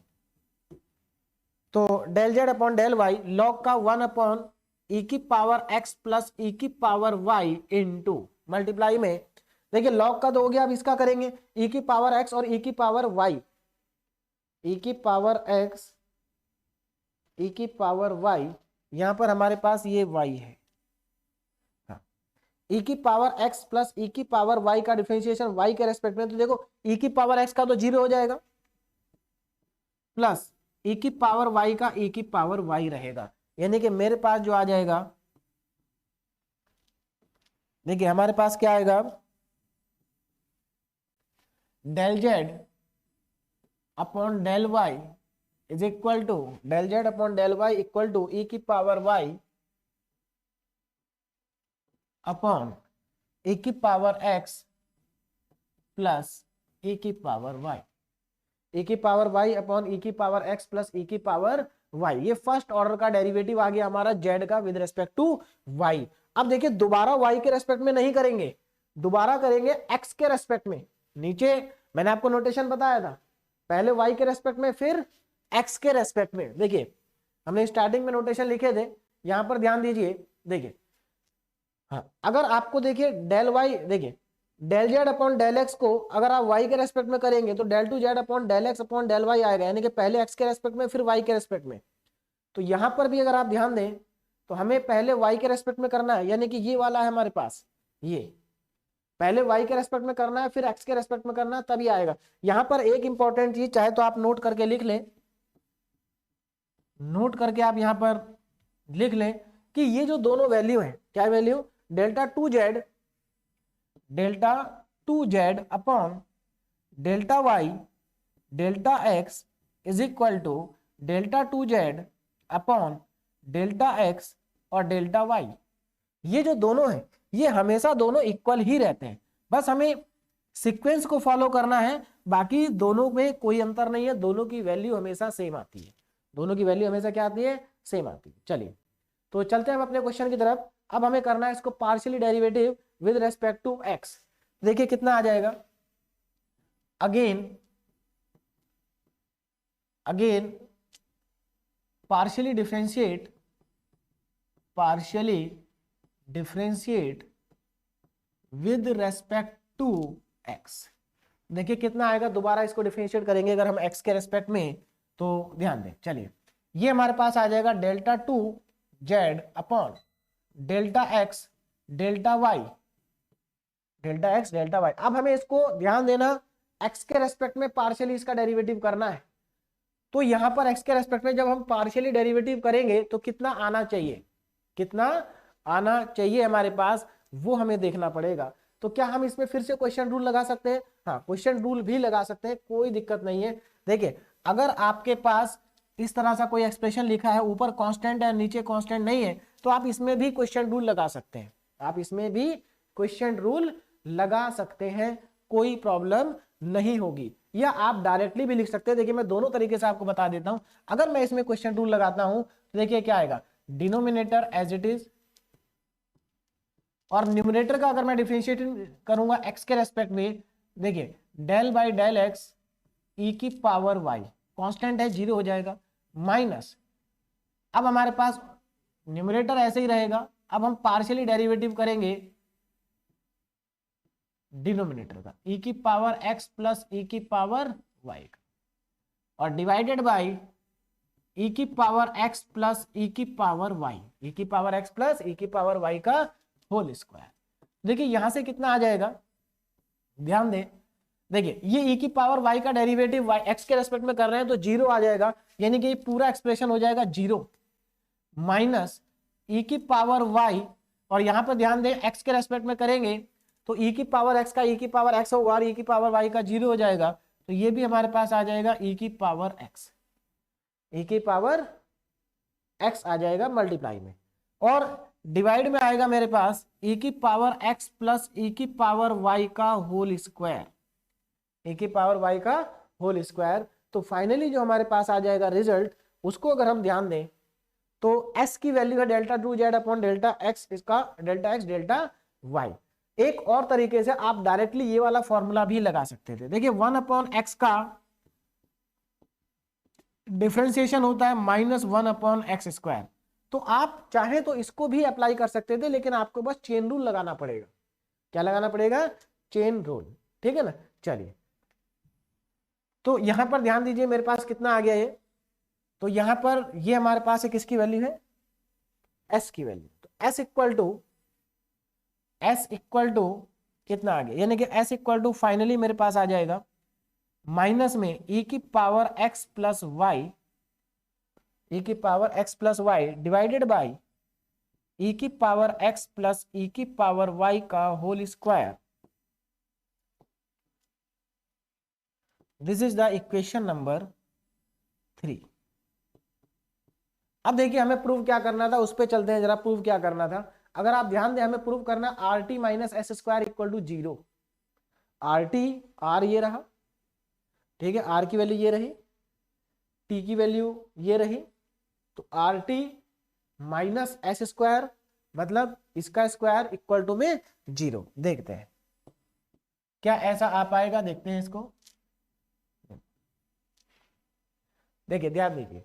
तो del z upon del y log का 1 अपॉन ई की पावर एक्स प्लस ई की पावर वाई इंटू मल्टीप्लाई में, देखिए लॉग का तो हो गया, अब इसका करेंगे ई की पावर एक्स और ई की पावर वाई, ई की पावर एक्स ई की पावर वाई, यहां पर हमारे पास ये वाई है, ई की पावर एक्स प्लस ई की पावर वाई का डिफरेंशिएशन वाई के रेस्पेक्ट में, तो देखो ई की पावर एक्स का तो 0 हो जाएगा प्लस ई की पावर वाई का ई की पावर वाई रहेगा, यानी कि मेरे पास जो आ जाएगा, देखिए हमारे पास क्या आएगा, del z upon del y is equal to del z upon del y equal to e की पावर वाई अपॉन ई की पावर एक्स प्लस ई की पावर वाई, ई की पावर वाई अपॉन ई की पावर एक्स प्लस ई की पावर वाई। ये फर्स्ट ऑर्डर का डेरिवेटिव आ गया हमारा जेड का विद रेस्पेक्ट टू वाई। अब देखिए दोबारा वाई के रेस्पेक्ट में नहीं करेंगे, दोबारा करेंगे एक्स के रेस्पेक्ट में। नीचे मैंने आपको नोटेशन बताया था, पहले वाई के रेस्पेक्ट में फिर एक्स के रेस्पेक्ट में। देखिए हमने स्टार्टिंग में नोटेशन लिखे थे, यहां पर ध्यान दीजिए। देखिए हाँ, अगर आपको देखिए डेल वाई, देखिए del z upon del x को अगर आप वाई के रेस्पेक्ट में करेंगे तो del two z upon del x upon del y आएगा, यानी कि पहले एक्स के रेस्पेक्ट में फिर वाई के रेस्पेक्ट में। तो यहां पर भी अगर आप ध्यान दें तो हमें पहले वाई के रेस्पेक्ट में करना है, यानी कि ये वाला है हमारे पास, ये पहले वाई के रेस्पेक्ट में करना है फिर एक्स के रेस्पेक्ट में करना है, तभी आएगा। यहां पर एक इंपॉर्टेंट चीज चाहे तो आप नोट करके लिख लें, नोट करके आप यहां पर लिख लें कि ये जो दोनों वैल्यू है, क्या value, delta two z upon delta y delta x is equal to delta two z upon delta x और डेल्टा वाई। ये जो दोनों है ये हमेशा दोनों इक्वल ही रहते हैं, बस हमें सीक्वेंस को फॉलो करना है, बाकी दोनों में कोई अंतर नहीं है, दोनों की वैल्यू हमेशा सेम आती है, दोनों की वैल्यू हमेशा क्या आती है, सेम आती है। चलिए तो चलते हैं हम अपने क्वेश्चन की तरफ। अब हमें करना है इसको partially derivative with respect to x. देखिए कितना आ जाएगा, again partially differentiate with respect to x. देखिए कितना आएगा, दोबारा इसको डिफरेंशिएट करेंगे अगर हम एक्स के रेस्पेक्ट में, तो ध्यान दें। चलिए ये हमारे पास आ जाएगा delta two z upon delta x delta y, delta x delta y. अब हमें इसको ध्यान देना, एक्स के रेस्पेक्ट में पार्शियली इसका डेरिवेटिव करना है, तो यहां पर एक्स के रेस्पेक्ट में जब हम पार्शियली डेरिवेटिव करेंगे तो कितना आना चाहिए, कितना आना चाहिए हमारे पास, वो हमें देखना पड़ेगा। तो क्या हम इसमें फिर से क्वेश्चन रूल लगा सकते हैं, हाँ क्वेश्चन रूल भी लगा सकते हैं, कोई दिक्कत नहीं है। देखिए अगर आपके पास इस तरह सा कोई एक्सप्रेशन लिखा है, ऊपर कांस्टेंट है नीचे कांस्टेंट नहीं है, तो आप इसमें भी क्वेश्चन रूल लगा सकते हैं, आप इसमें भी क्वेश्चन रूल लगा सकते हैं, कोई प्रॉब्लम नहीं होगी। या आप डायरेक्टली भी लिख सकते हैं। देखिए मैं दोनोट तरीके से आपको बता देता हूं। अगर मैं इसमें क्वेश्चन रूल लगाता हूं तो देखिए क्या आएगा, डिनोमिनेटर एज इट इज, और न्यूमरेटर का अगर मैं डिफरेंशिएट करूंगा एक्स के रेस्पेक्ट में, देखिए डेल बाई डेल एक्स ई की पावर वाई, कांस्टेंट है 0 हो जाएगा, माइनस, अब हमारे पास न्यूमरेटर ऐसे ही रहेगा, अब हम पार्शियली डेरिवेटिव करेंगे डिनोमिनेटर का, ई की पावर एक्स प्लस ई की पावर वाई का, और डिवाइडेड बाई ई की पावर एक्स प्लस ई की पावर वाई, ई की पावर एक्स प्लस ई की पावर वाई का होल स्क्वायर। देखिए यहां से कितना आ जाएगा, ध्यान दें, देखिए ये ई की पावर वाई का डेरिवेटिव वाई एक्स के रेस्पेक्ट में कर रहे हैं तो 0 आ जाएगा, यानी कि ये पूरा एक्सप्रेशन हो जाएगा 0, माइनस ई की पावर वाई, और यहां पर ध्यान दें एक्स के रेस्पेक्ट में करेंगे तो ई की पावर एक्स का ई की पावर एक्स होगा और ई की पावर वाई का 0 हो जाएगा, तो ये भी हमारे पास आ जाएगा ई की पावर एक्स, ई की पावर एक्स आ जाएगा मल्टीप्लाई में, और डिवाइड में आएगा मेरे पास ई की पावर एक्स प्लस ई की पावर वाई का होल स्क्वायर, e की पावर y का होल स्क्वायर। तो फाइनली जो हमारे पास आ जाएगा रिजल्ट, उसको अगर हम ध्यान दें तो s की वैल्यू है delta 2z upon delta x, इसका डेल्टा x डेल्टा y। एक और तरीके से आप डायरेक्टली ये वाला फॉर्मूला भी लगा सकते थे। देखिए 1 अपॉन x का डिफरेंशिएशन होता है -1 अपॉन एक्स स्क्वायर। तो आप चाहे तो इसको भी अप्लाई कर सकते थे, लेकिन आपको बस चेन रूल लगाना पड़ेगा। क्या लगाना पड़ेगा? Chain rule. ठीक है ना। चलिए, तो यहां पर ध्यान दीजिए, मेरे पास कितना आ गया ये। तो यहां पर ये हमारे पास है किसकी वैल्यू है? s की वैल्यू। तो s इक्वल टू कितना आ गया, यानी कि s इक्वल टू फाइनली मेरे पास आ जाएगा माइनस में e की power x plus y, e की power x plus y divided by e की पावर x प्लस e की पावर y का whole square. This is the equation number 3। अब देखिए हमें प्रूव क्या करना था, उस पर चलते हैं जरा। प्रूव क्या करना था, अगर आप ध्यान दें, हमें प्रूव करना r t minus s square equal to 0। R t, r ये रहा, ठीक है, आर की वैल्यू ये रही, टी की वैल्यू ये रही। तो are t minus s square मतलब इसका स्क्वायर इक्वल टू में 0। देखते हैं क्या ऐसा आ पाएगा, देखते हैं इसको। देखिए ध्यान दीजिए,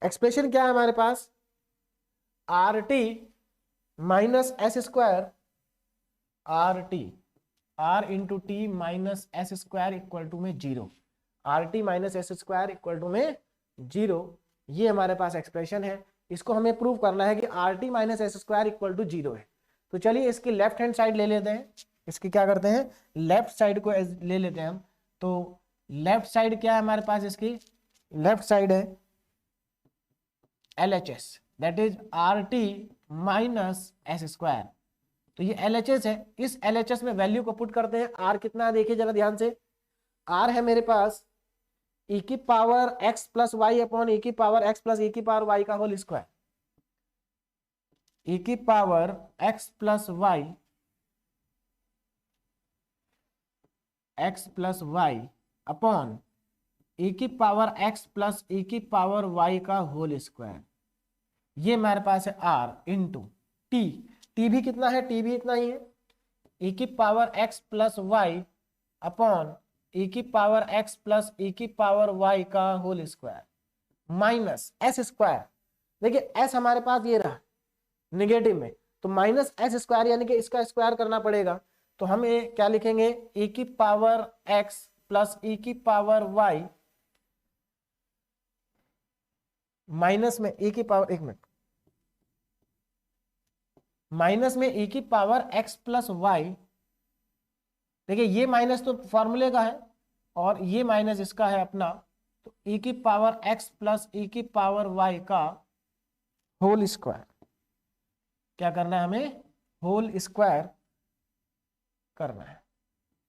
एक्सप्रेशन क्या है हमारे पास, r t minus s square, r t, r into t minus s square equal to में 0। R t minus s square equal to में 0, ये हमारे पास एक्सप्रेशन है। इसको हमें प्रूव करना है कि r t minus s square equal to 0 है। तो चलिए इसकी लेफ्ट हैंड साइड ले लेते हैं। इसकी क्या करते हैं, लेफ्ट साइड को ले लेते हैं हम। तो लेफ्ट साइड क्या है हमारे पास, इसकी लेफ्ट साइड है LHS, that is are t minus s square. तो ये LHS है, इस LHS में वैल्यू को पुट करते हैं। R कितना है देखिए जरा ध्यान से, R है मेरे पास e की power x plus y upon e की पावर x प्लस e की पावर y का होल स्क्वायर। e की power x plus y, x plus y upon e की पावर x प्लस e की पावर y का होल स्क्वायर। ये हमारे पास है R इंटू टी, टी भी कितना है, टी भी इतना ही है, e की power x plus y upon e की पावर x प्लस e की पावर y का whole square minus s square. देखिए s हमारे पास ये रहा निगेटिव में, तो माइनस एस स्क्वायर यानी कि इसका स्क्वायर करना पड़ेगा। तो हम ये क्या लिखेंगे, e की पावर x प्लस e की पावर y माइनस में e की पावर, एक मिनट, माइनस में e की पावर x प्लस वाई। देखिए ये माइनस तो फॉर्मूले का है और ये माइनस इसका है अपना। तो e की पावर x प्लस e की पावर y का होल स्क्वायर। क्या करना है हमें, होल स्क्वायर करना है,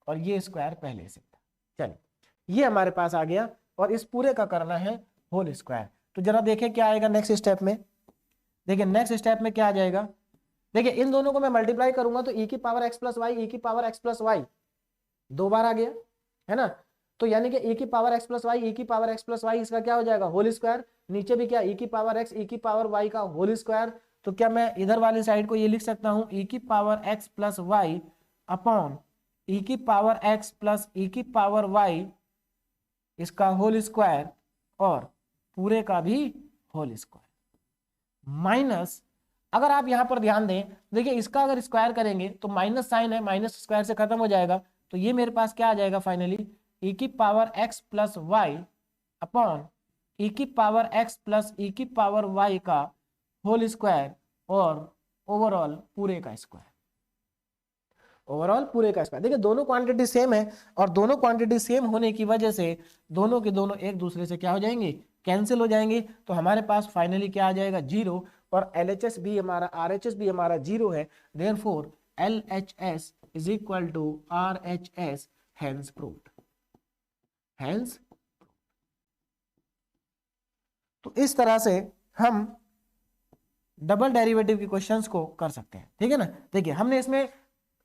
और ये स्क्वायर पहले से था। चलिए ये हमारे पास आ गया, और इस पूरे का करना है होल स्क्वायर। तो जरा देखें क्या आएगा नेक्स्ट स्टेप में। देखिए नेक्स्ट स्टेप में क्या आ जाएगा, देखिए इन दोनों को मैं मल्टीप्लाई करूंगा तो e की power x plus y, e की पावर x प्लस वाई 2 बार आ गया है ना। तो यानी कि e की power x plus y, e की पावर x प्लस वाई, इसका क्या हो जाएगा, होल स्क्वायर। नीचे भी क्या, e की पावर x, e की पावर y का होल स्क्वायर। तो क्या मैं इधर वाली साइड को ये लिख सकता हूं, e की power x plus y upon e की पावर x प्लस e की पावर y, इसका होल स्क्वायर, और पूरे का भी होल स्क्वायर माइनस, अगर आप यहां पर ध्यान दें, देखिए इसका अगर स्क्वायर करेंगे तो माइनस साइन है, माइनस स्क्वायर से खत्म हो जाएगा। तो ये मेरे पास क्या आ जाएगा फाइनली, e की power x plus y upon e की पावर x प्लस e की पावर y का होल स्क्वायर, और ओवरऑल पूरे का स्क्वायर, ओवरऑल पूरे का स्क्वायर। देखिए दोनों क्वांटिटी सेम है, और दोनों क्वांटिटी सेम होने की वजह से दोनों के दोनों एक दूसरे से क्या हो जाएंगे, कैंसिल हो जाएंगे। तो हमारे पास फाइनली क्या आ जाएगा, 0, और LHS भी हमारा, RHS भी हमारा 0 है। Therefore LHS is equal to RHS, hence proved, hence. तो इस तरह से हम डबल डेरिवेटिव के क्वेश्चंस को कर सकते हैं, ठीक है ना। देखिए हमने इसमें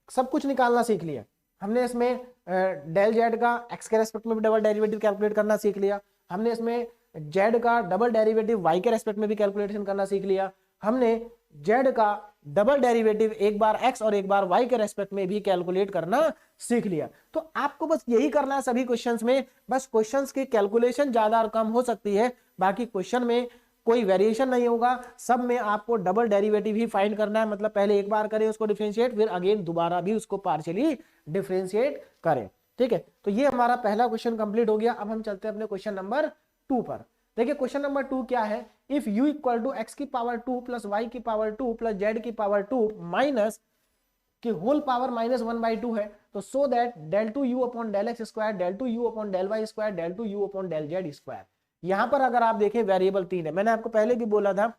सब कुछ निकालना सीख लिया, हमने इसमें डेल जेड का एक्स के रेस्पेक्ट में भी डबल डेरिवेटिव कैलकुलेट करना सीख लिया। हमने इसमें जेड का डबल डेरिवेटिव वाई के रेस्पेक्ट में भी कैलकुलेशन करना सीख लिया। हमने जेड का डबल डेरिवेटिव एक बार एक्स और एक बार वाई के रेस्पेक्ट में भी कैलकुलेट करना सीख लिया। तो आपको बस यही करना है सभी क्वेश्चंस में, बस क्वेश्चंस की कैलकुलेशन ज्यादा और कम हो सकती है, बाकी क्वेश्चन में कोई वेरिएशन नहीं होगा। सब में आपको डबल डेरिवेटिव ही फाइंड करना है, मतलब पहले एक बार करें उसको डिफरेंशिएट, फिर अगेन दोबारा भी उसको पार्शियली डिफरेंशिएट करें। ठीक है, तो ये हमारा पहला क्वेश्चन कंप्लीट हो गया। अब हम चलते हैं अपने क्वेश्चन नंबर 2 पर। देखिए क्वेश्चन नंबर 2 क्या है, if u equal to x की पावर 2 प्लस वाई की पावर 2 प्लस जेड की पावर 2 माइनस की होल पावर माइनस 1/2 है, तो so that del two u upon del x square del two u upon del y square del two u upon del z square. यहां पर अगर आप देखें वेरिएबल 3 है, मैंने आपको पहले भी बोला था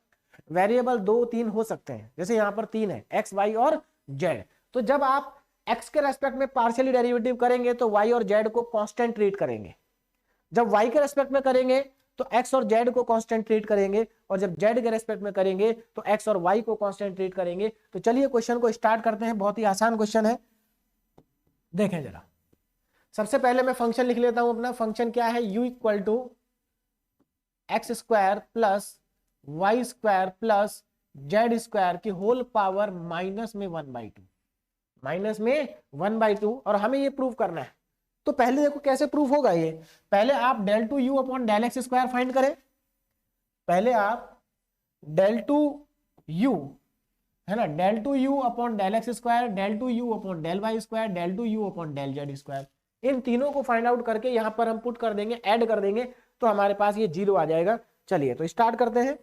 वेरिएबल 2 3 हो सकते हैं, जैसे यहां पर 3 है एक्स वाई और जेड। तो जब आप एक्स के रेस्पेक्ट में पार्शियली डेरिवेटिव करेंगे तो वाई और जेड को कांस्टेंट ट्रीट करेंगे, जब वाई के रेस्पेक्ट में करेंगे तो एक्स और जेड को कांस्टेंट ट्रीट करेंगे, और जब जेड के रेस्पेक्ट में करेंगे तो एक्स और वाई को कांस्टेंट ट्रीट करेंगे। तो चलिए क्वेश्चन को स्टार्ट करते हैं, बहुत ही आसान क्वेश्चन है, देखें जरा। सबसे पहले मैं फंक्शन लिख लेता हूं अपना। फंक्शन क्या है, u equal to x square plus y square plus z square की होल पावर माइनस में 1/2, माइनस में 1/2, और हमें ये प्रूव करना है। तो पहले देखो कैसे प्रूफ होगा ये, पहले आप del two u upon del x square find करें। पहले आप डेल टू यू है ना, del two u upon del x square del two u upon del y square del two u upon del z square, इन तीनों को फाइंड आउट करके यहां पर हम पुट कर देंगे, ऐड कर देंगे, तो हमारे पास ये 0 आ जाएगा। चलिए तो स्टार्ट करते हैं।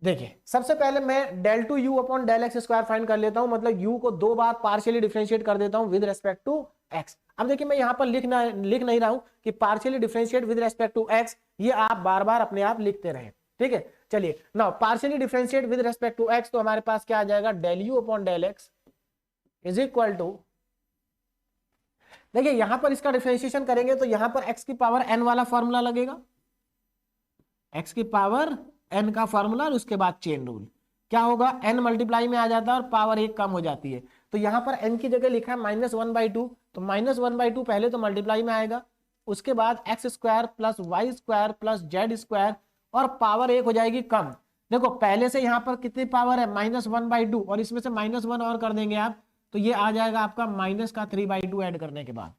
देखिए सबसे पहले मैं del two u upon del x square find कर लेता हूं, मतलब यू को 2 बार पार्शियली डिफरेंशिएट कर देता हूं विद रेस्पेक्ट टू एक्स। अब देखिए मैं यहां पर लिख नहीं रहा हूं कि partially differentiate with respect to x, ये आप बार बार अपने आप लिखते रहे। ठीक है, चलिए now partially differentiate with respect to x, तो हमारे पास क्या आ जाएगा, del u upon del x is equal to, देखिए यहां पर इसका डिफरेंशिएशन करेंगे तो यहां पर x की पावर n वाला फॉर्मूला लगेगा, x की पावर n का फॉर्मूला, और उसके बाद चेन रूल क्या होगा, n मल्टीप्लाई में आ जाता है और पावर 1 कम हो जाती है। तो यहां पर n की जगह लिखा है -1/2, तो -1/2 पहले तो मल्टीप्लाई में आएगा, उसके बाद x square plus y square plus z square, और पावर 1 हो जाएगी कम। देखो पहले से यहां पर कितनी पावर है, -1/2, और इसमें से -1 और कर देंगे आप, तो ये आ जाएगा आपका -3/2 ऐड करने के बाद,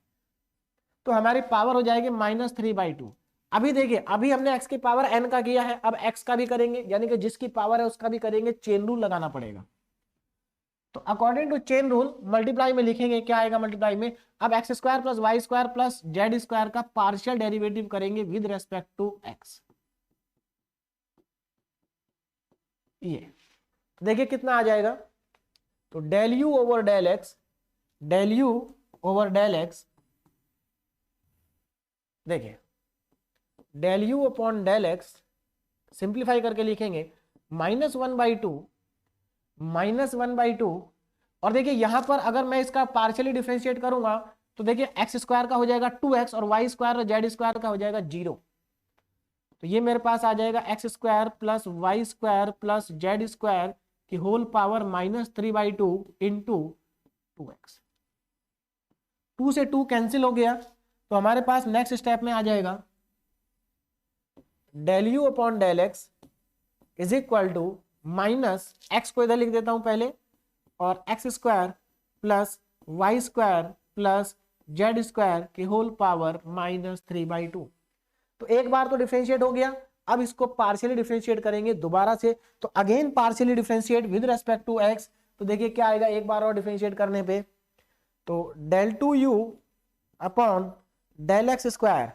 तो हमारी पावर हो जाएगी -3/2। अभी देखिए अभी हमने x की पावर n का किया है, अब x का भी करेंगे, यानी कि जिसकी पावर है उसका भी करेंगे, चेन रूल लगाना पड़ेगा। तो according to chain rule multiply में लिखेंगे, क्या आएगा मल्टीप्लाई में, अब x square plus y square plus z square का पार्शियल डेरिवेटिव करेंगे विद रेस्पेक्ट टू एक्स। ये तो देखिए कितना आ जाएगा, तो del u over del x, del u over del x, देखिए del u upon del x simplify करके लिखेंगे -1/2, और देखिए यहां पर अगर मैं इसका पार्शियली डिफरेंशिएट करूंगा तो देखिए एक्स स्क्वायर का हो जाएगा 2x, और वाई स्क्वायर और जेड स्क्वायर का हो जाएगा 0। तो ये मेरे पास आ जाएगा x square plus y square plus z square की होल पावर -3/2 इंटू 2x। 2 से 2 कैंसिल हो गया, तो हमारे पास नेक्स्ट स्टेप में आ जाएगा del u upon del x is equal to minus x को इधर लिख देता हूं पहले, और x square plus y square plus z square की होल पावर -3/2। तो एक बार तो डिफरेंशिएट हो गया, अब इसको पार्शियली डिफरेंशिएट करेंगे दोबारा से, तो again partially differentiate with respect to x, तो देखिए क्या आएगा एक बार और डिफरेंशिएट करने पे, तो del two u upon del x square.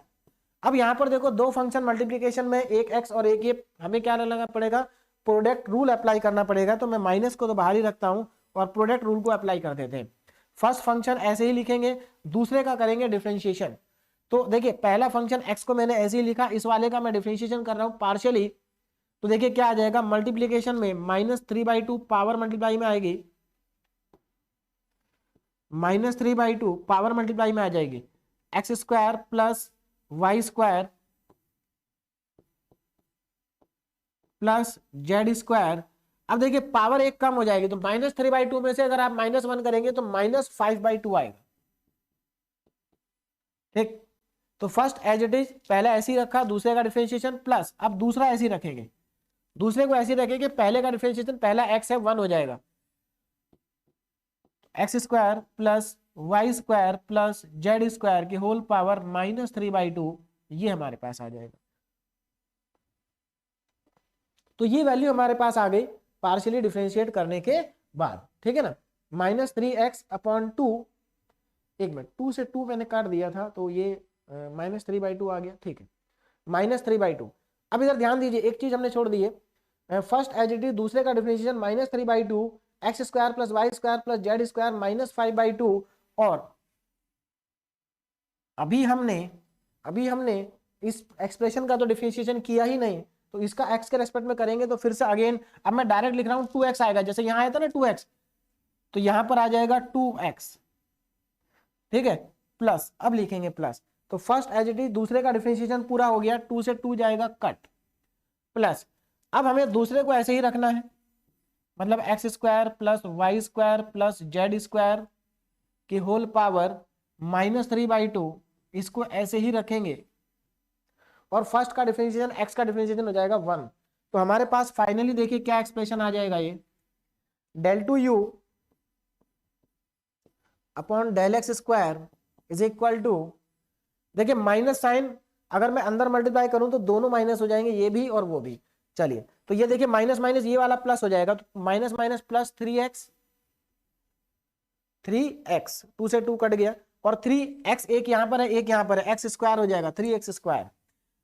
अब यहां पर देखो दो फंक्शन मल्टीप्लीकेशन में, एक x और एक ये, हमें क्या लगाना पड़ेगा, प्रोडक्ट रूल अप्लाई करना पड़ेगा, तो मैं माइनस को तो बाहर ही रखता हूं और प्रोडक्ट रूल को अप्लाई कर देते हैं। फर्स्ट फंक्शन ऐसे ही लिखेंगे, दूसरे का करेंगे डिफरेंशिएशन। तो देखिए पहला फंक्शन x को मैंने ऐसे ही लिखा, इस वाले का मैं डिफरेंशिएशन कर रहा हूं पार्शियली, तो देखिए क्या आ जाएगा, मल्टीप्लीकेशन में -3/2 पावर मल्टीप्लाई में आएगी, -3/2 पावर मल्टीप्लाई में आ जाएगी, x square plus y square plus z square अब देखिए पावर एक कम हो जाएगी, तो -3/2 में से अगर आप -1 करेंगे तो -5/2 आएगा। ठीक, तो फर्स्ट एज इट इज, पहले ऐसे ही रखा, दूसरे का डिफरेंशिएशन प्लस, अब दूसरा ऐसे ही रखेंगे, दूसरे को ऐसे ही रखेंगे, पहले का डिफरेंशिएशन, पहला x है 1 हो जाएगा, x² plus y² plus z² की होल पावर -3/2, ये हमारे पास आ जाएगा। तो ये वैल्यू हमारे पास आ गई पार्शियली डिफरेंशिएट करने के बाद, ठीक है ना। -3x/2, एक मिनट, 2 से 2 मैंने काट दिया था, तो ये -3/2 आ गया, ठीक है, -3/2। अब इधर ध्यान दीजिए, एक चीज हमने छोड़ दी है, फर्स्ट एज इट इज, दूसरे का differentiation -3/2, x² plus y² plus z² -5/2, और अभी हमने इस एक्सप्रेशन का तो डिफरेंशिएशन किया ही नहीं, तो इसका x के रेस्पेक्ट में करेंगे तो फिर से अगेन, अब मैं डायरेक्ट लिख रहा हूं 2x आएगा, जैसे यहां आया था ना 2x, तो यहां पर आ जाएगा 2x, ठीक है, प्लस, अब लिखेंगे प्लस, तो फर्स्ट एज इट इज, दूसरे का डिफरेंशिएशन पूरा हो गया, 2 से 2 जाएगा कट, प्लस, अब हमें दूसरे को ऐसे ही रखना है, मतलब x² plus y² plus z² की होल पावर -3/2, इसको ऐसे ही रखेंगे, और फर्स्ट का डिफरेंशिएशन, x का डिफरेंशिएशन हो जाएगा 1। तो हमारे पास फाइनली देखिए क्या एक्सप्रेशन आ जाएगा, ये del2u upon del x² is equal to, देखिए माइनस साइन अगर मैं अंदर मल्टीप्लाई करूं तो दोनों माइनस हो जाएंगे, ये भी और वो भी। चलिए, तो ये देखिए माइनस माइनस ये वाला प्लस हो जाएगा, तो माइनस माइनस प्लस 3x, 2 से 2 कट गया, और 3x एक यहां पर है, एक यहां पर है, x² हो जाएगा 3x²,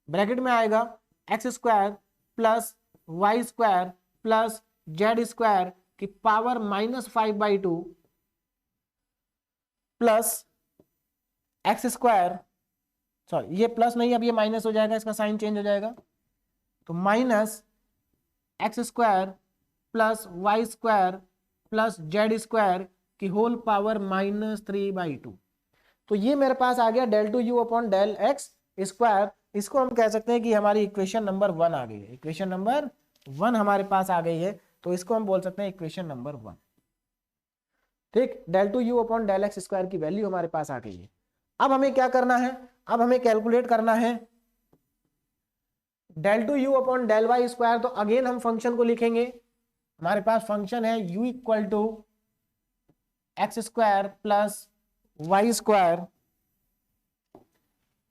ब्रैकेट में आएगा x² plus y² plus z² की पावर -5/2 प्लस x², सॉरी ये प्लस नहीं, अब ये माइनस हो जाएगा, इसका साइन चेंज हो जाएगा, तो -x² plus y² plus z² की होल पावर -3/2। तो ये मेरे पास आ गया del2u अपॉन del x²। इसको हम कह सकते हैं कि हमारी इक्वेशन नंबर 1 आ गई है, इक्वेशन नंबर 1 हमारे पास आ गई है, तो इसको हम बोल सकते हैं इक्वेशन नंबर 1। ठीक, del2u अपॉन del x² की वैल्यू हमारे पास आ गई है। अब हमें क्या करना है, अब हमें कैलकुलेट करना है del2u अपॉन del y²। तो अगेन हम फंक्शन को लिखेंगे, हमारे पास फंक्शन है u equal to x² plus y²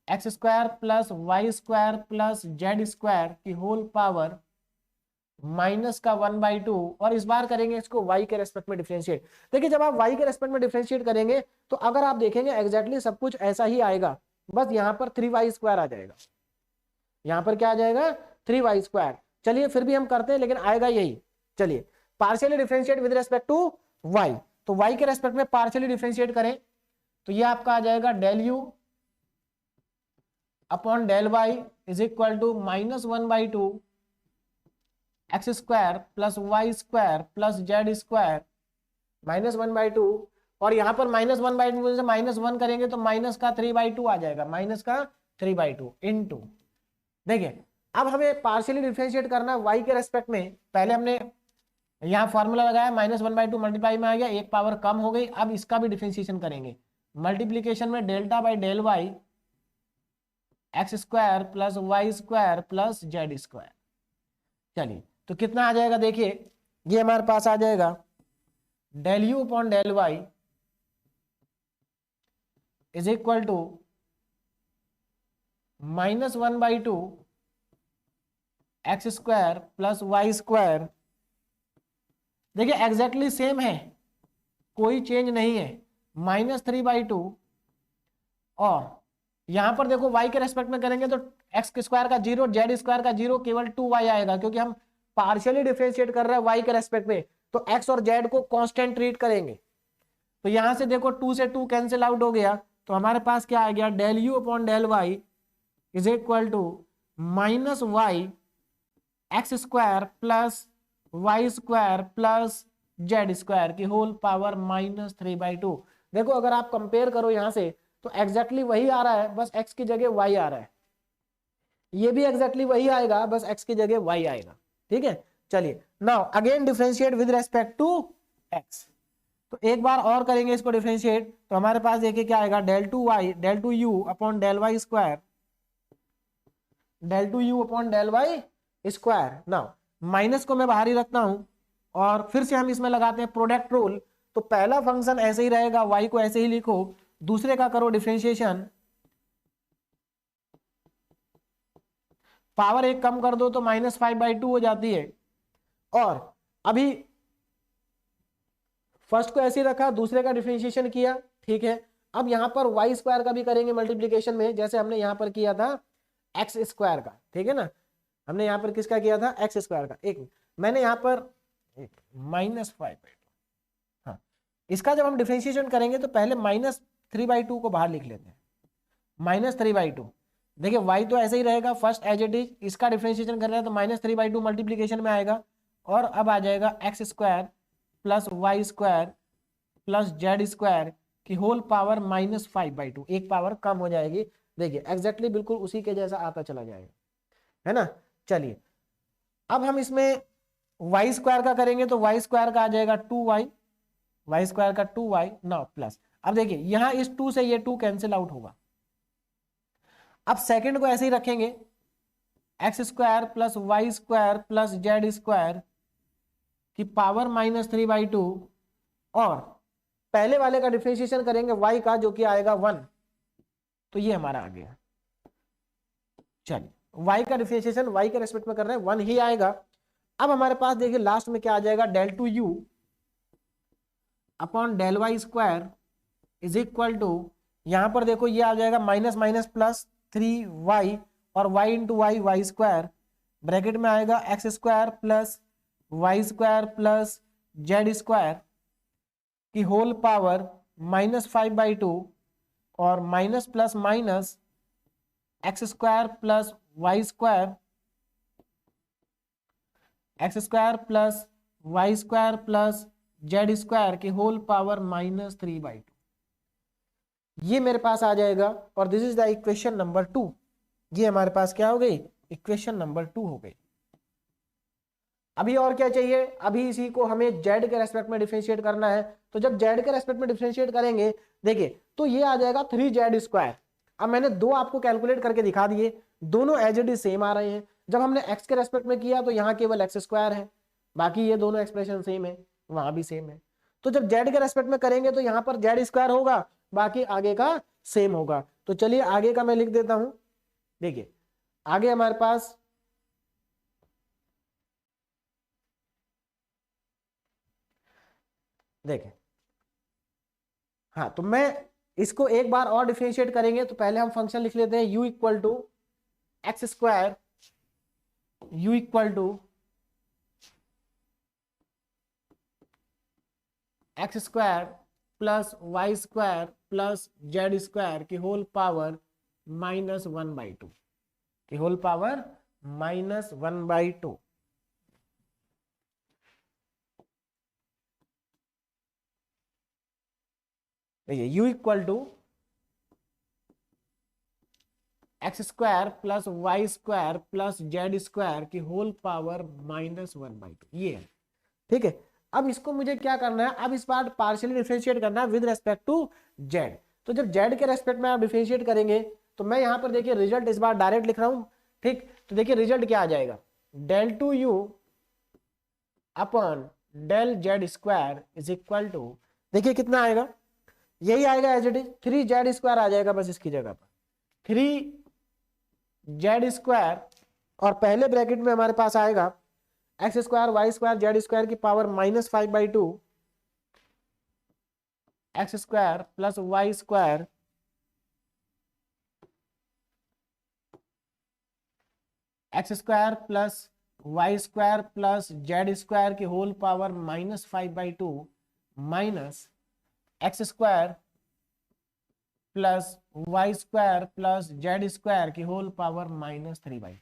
x² plus y² plus z² की होल पावर माइनस का 1/2, और इस बार करेंगे इसको y के रेस्पेक्ट में डिफरेंशिएट। देखिए जब आप y के रेस्पेक्ट में डिफरेंशिएट करेंगे तो अगर आप देखेंगे एग्जैक्टली सब कुछ ऐसा ही आएगा, बस यहां पर 3y² आ जाएगा, यहां पर क्या आ जाएगा 3y²। चलिए फिर भी हम करते हैं, लेकिन आएगा यही। चलिए partially differentiate with respect to y, तो y के रेस्पेक्ट में पार्शियली डिफरेंशिएट करें तो ये आपका आ जाएगा del u upon del y is equal to -1/2 x² plus y² plus z² -1/2, और यहां पर -1/2 से -1 करेंगे तो माइनस का 3/2 आ जाएगा, माइनस का 3/2 इनटू। देखिए अब हमें पार्शियली डिफरेंशिएट करना है y के रेस्पेक्ट में। पहले हमने यहाँ फॉर्मूला लगाया, -1/2 मल्टीप्लाई में आ गया, एक पावर कम हो गई। अब इसका भी डिफरेंशिएशन करेंगे, मल्टीप्लीकेशन में delta by del y x² plus y² plus z²। चलिए तो कितना आ जाएगा, देखिए ये हमारे पास आ जाएगा del u upon del y is equal to -1/2 x² plus y²। देखिए एग्जैक्टली सेम है, कोई चेंज नहीं है, -3/2, और यहां पर देखो y के रेस्पेक्ट में करेंगे तो x² का 0, z² का 0, केवल 2y आएगा, क्योंकि हम पार्शियली डिफरेंशिएट कर रहे हैं y के रेस्पेक्ट में, तो x और z को कांस्टेंट ट्रीट करेंगे। तो यहां से देखो 2 से 2 कैंसिल आउट हो गया, तो हमारे पास क्या आ गया del u upon del y is equal to -y x² plus y² plus z² की होल पावर -3/2। देखो अगर आप कंपेयर करो यहां से तो एग्जैक्टली वही आ रहा है, बस x की जगह y आ रहा है, ये भी एग्जैक्टली वही आएगा, बस x की जगह y आएगा। ठीक है, चलिए now again differentiate with respect to x. तो एक बार और करेंगे इसको डिफरेंशिएट, तो हमारे पास देखिए क्या आएगा, del two y del two u upon del y square, del two u upon del y square. Now minus को मैं बाहर ही रखता हूं और फिर से हम इसमें लगाते हैं प्रोडक्ट रूल। तो पहला फंक्शन ऐसे ही रहेगा, y को ऐसे ही लिखो, दूसरे का करो डिफरेंशिएशन, पावर एक कम कर दो तो -5/2 हो जाती है। और अभी फर्स्ट को ऐसे ही रखा, दूसरे का डिफरेंशिएशन किया, ठीक है। अब यहां पर वाई स्क्वायर का भी करेंगे मल्टीप्लीकेशन में, जैसे हमने यहां पर किया था एक्स स्क्वायर का, ठीक है ना। हमने यहां पर किसका किया था, एक्स स्क्वायर का। एक मैंने यहां पर -5/2, हाँ, इसका जब हम डिफरेंशिएशन करेंगे तो पहले -3/2 को बाहर लिख लेते हैं, -3/2। देखिए y तो ऐसे ही रहेगा फर्स्ट एज इट इज, इसका डिफरेंशिएशन कर रहे हैं तो -3/2 मल्टीप्लीकेशन में आएगा, और अब आ जाएगा x square plus y square plus z square की होल पावर -5/2, एक पावर कम हो जाएगी। देखिए एग्जैक्टली बिल्कुल उसी के जैसा आता चला जाएगा, है ना। चलिए अब हम इसमें वाई स्क्वायर का करेंगे, तो वाई स्क्वायर का आ जाएगा 2y, वाई स्क्वायर का 2y ना प्लस। अब देखिए यहां इस 2 से ये 2 कैंसिल आउट होगा। अब सेकंड को ऐसे ही रखेंगे, x square plus y square plus z square की पावर -3/2, और पहले वाले का डिफरेंशिएशन करेंगे y का, जो कि आएगा 1, तो ये हमारा आ गया। चलिए y का डिफरेंशिएशन y के रेस्पेक्ट में कर रहे हैं, 1 ही आएगा। अब हमारे पास देखिए लास्ट में क्या आ जाएगा, del two u upon del y square is equal to, यहां पर देखो ये आ जाएगा माइनस माइनस प्लस 3y, और y into y, y square, bracket में आएगा x square plus y square plus z square की होल पावर -5/2, और minus plus minus x square plus y square, x square plus y square plus z square की होल पावर -3/2, ये मेरे पास आ जाएगा। और this is the equation number 2। ये हमारे पास क्या हो गई, इक्वेशन नंबर 2 हो गई। अभी और क्या चाहिए, अभी इसी को हमें जेड के रेस्पेक्ट में डिफरेंशिएट करना है। तो जब जेड के रेस्पेक्ट में डिफरेंशिएट करेंगे, देखिए तो ये आ जाएगा 3z स्क्वायर। अब मैंने दो आपको कैलकुलेट करके दिखा दिए, दोनों एज इट इज सेम आ रहे हैं। जब हमने x के रेस्पेक्ट में किया तो यहाँ केवल एक्स स्क्वायर है, बाकी ये दोनों एक्सप्रेशन सेम है, वहां भी सेम है। तो जब जेड के रेस्पेक्ट में करेंगे तो यहाँ पर जेड स्क्वायर होगा, बाकी आगे का सेम होगा। तो चलिए आगे का मैं लिख देता हूं। देखिए आगे हमारे पास देखिए, हाँ, तो मैं इसको एक बार और डिफरेंशिएट करेंगे, तो पहले हम फंक्शन लिख लेते हैं u equal to x square, u equal to x square plus y square plus z square की होल पावर -1/2, की होल पावर -1/2। देखिए u equal to x square plus y square plus z square की होल पावर -1/2, ये है, ठीक है। अब इसको मुझे क्या करना है, अब इस बार पार्शियली डिफरेंशिएट करना है विद रेस्पेक्ट टू जेड। तो जब जेड के रेस्पेक्ट में आप डिफरेंशिएट करेंगे, तो मैं यहां पर देखिए रिजल्ट इस बार डायरेक्ट लिख रहा हूं, ठीक। तो देखिए रिजल्ट क्या आ जाएगा, del two u upon del z square is equal to, देखिए कितना आएगा, यही आएगा as it is, 3z square आ जाएगा बस इसकी जगह पर, 3z स्क्वायर, और पहले ब्रैकेट में हमारे पास आएगा x square y square z square की power -5/2, x square plus y square x square plus y square plus z square की whole power -5/2 minus x square plus y square plus z square की होल पावर -3/2,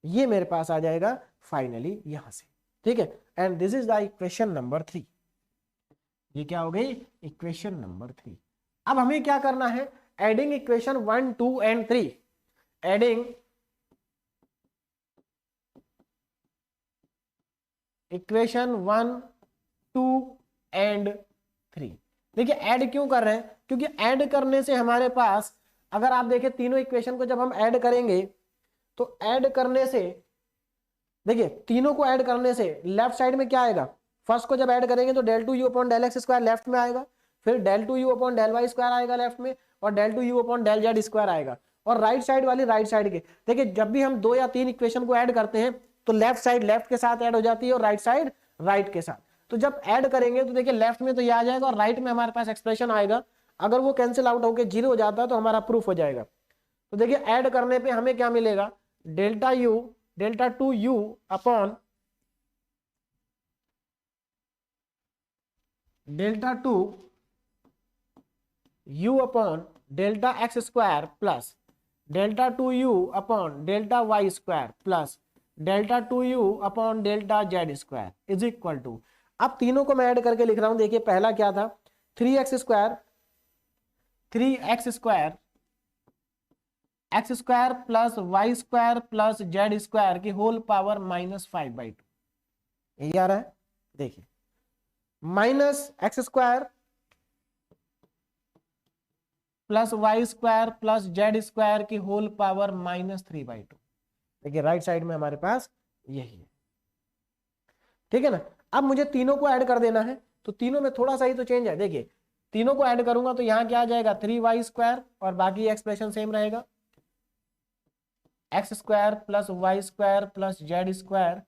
ये मेरे पास आ जाएगा फाइनली यहां से, ठीक है। And this is the equation number 3। ये क्या हो गई, इक्वेशन नंबर 3। अब हमें क्या करना है, adding equation 1, 2 and 3, adding equation 1, 2 and 3। देखिए ऐड क्यों कर रहे हैं, क्योंकि ऐड करने से हमारे पास, अगर आप देखें तीनों इक्वेशन को जब हम ऐड करेंगे तो ऐड करने से, देखिए तीनों को ऐड करने से लेफ्ट साइड में क्या आएगा, फर्स्ट को जब ऐड करेंगे तो del 2u upon del x square left में आएगा, फिर del 2u upon del y square आएगा लेफ्ट में, और del 2u upon del z square आएगा, और राइट साइड वाली राइट साइड के। देखिए जब भी हम 2 या 3 इक्वेशन को ऐड करते हैं तो लेफ्ट साइड लेफ्ट के साथ ऐड हो जाती है और राइट साइड राइट के साथ। तो जब ऐड करेंगे तो देखिए लेफ्ट में तो ये आ जाएगा और राइट में हमारे पास एक्सप्रेशन आएगा, अगर वो कैंसिल आउट होकर 0 हो जाता है तो हमारा प्रूफ हो जाएगा। तो देखिए ऐड करने पे हमें क्या मिलेगा, delta 2u upon delta 2u upon delta x square plus delta 2u upon delta y square plus delta 2u upon delta z square is equal to, अब तीनों को मैं ऐड करके लिख रहा हूं। देखिए पहला क्या था, 3x square x square plus y square plus z square की होल पावर -5/2, यही आ रहा है। देखिए minus x square plus y square plus z square की होल पावर -3/2। देखिए राइट साइड में हमारे पास यही है, ठीक है ना। अब मुझे तीनों को ऐड कर देना है, तो तीनों में थोड़ा सा ही तो चेंज है। देखिए तीनों को ऐड करूंगा तो यहां क्या आ जाएगा, 3y स्क्वायर, और बाकी एक्सप्रेशन सेम रहेगा, x square plus y square plus z square,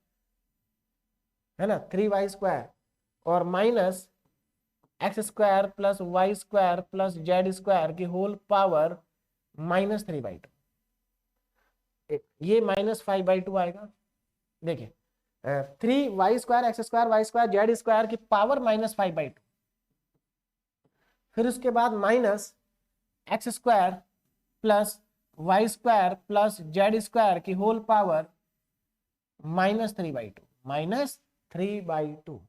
है ना, 3y स्क्वायर, और minus x square plus y square plus z square की होल पावर -3/2, ये -5/2 आएगा। देखिए 3y square x square y square z square की पावर -5/2, फिर उसके बाद minus x square plus y square plus z square की होल पावर -3/2।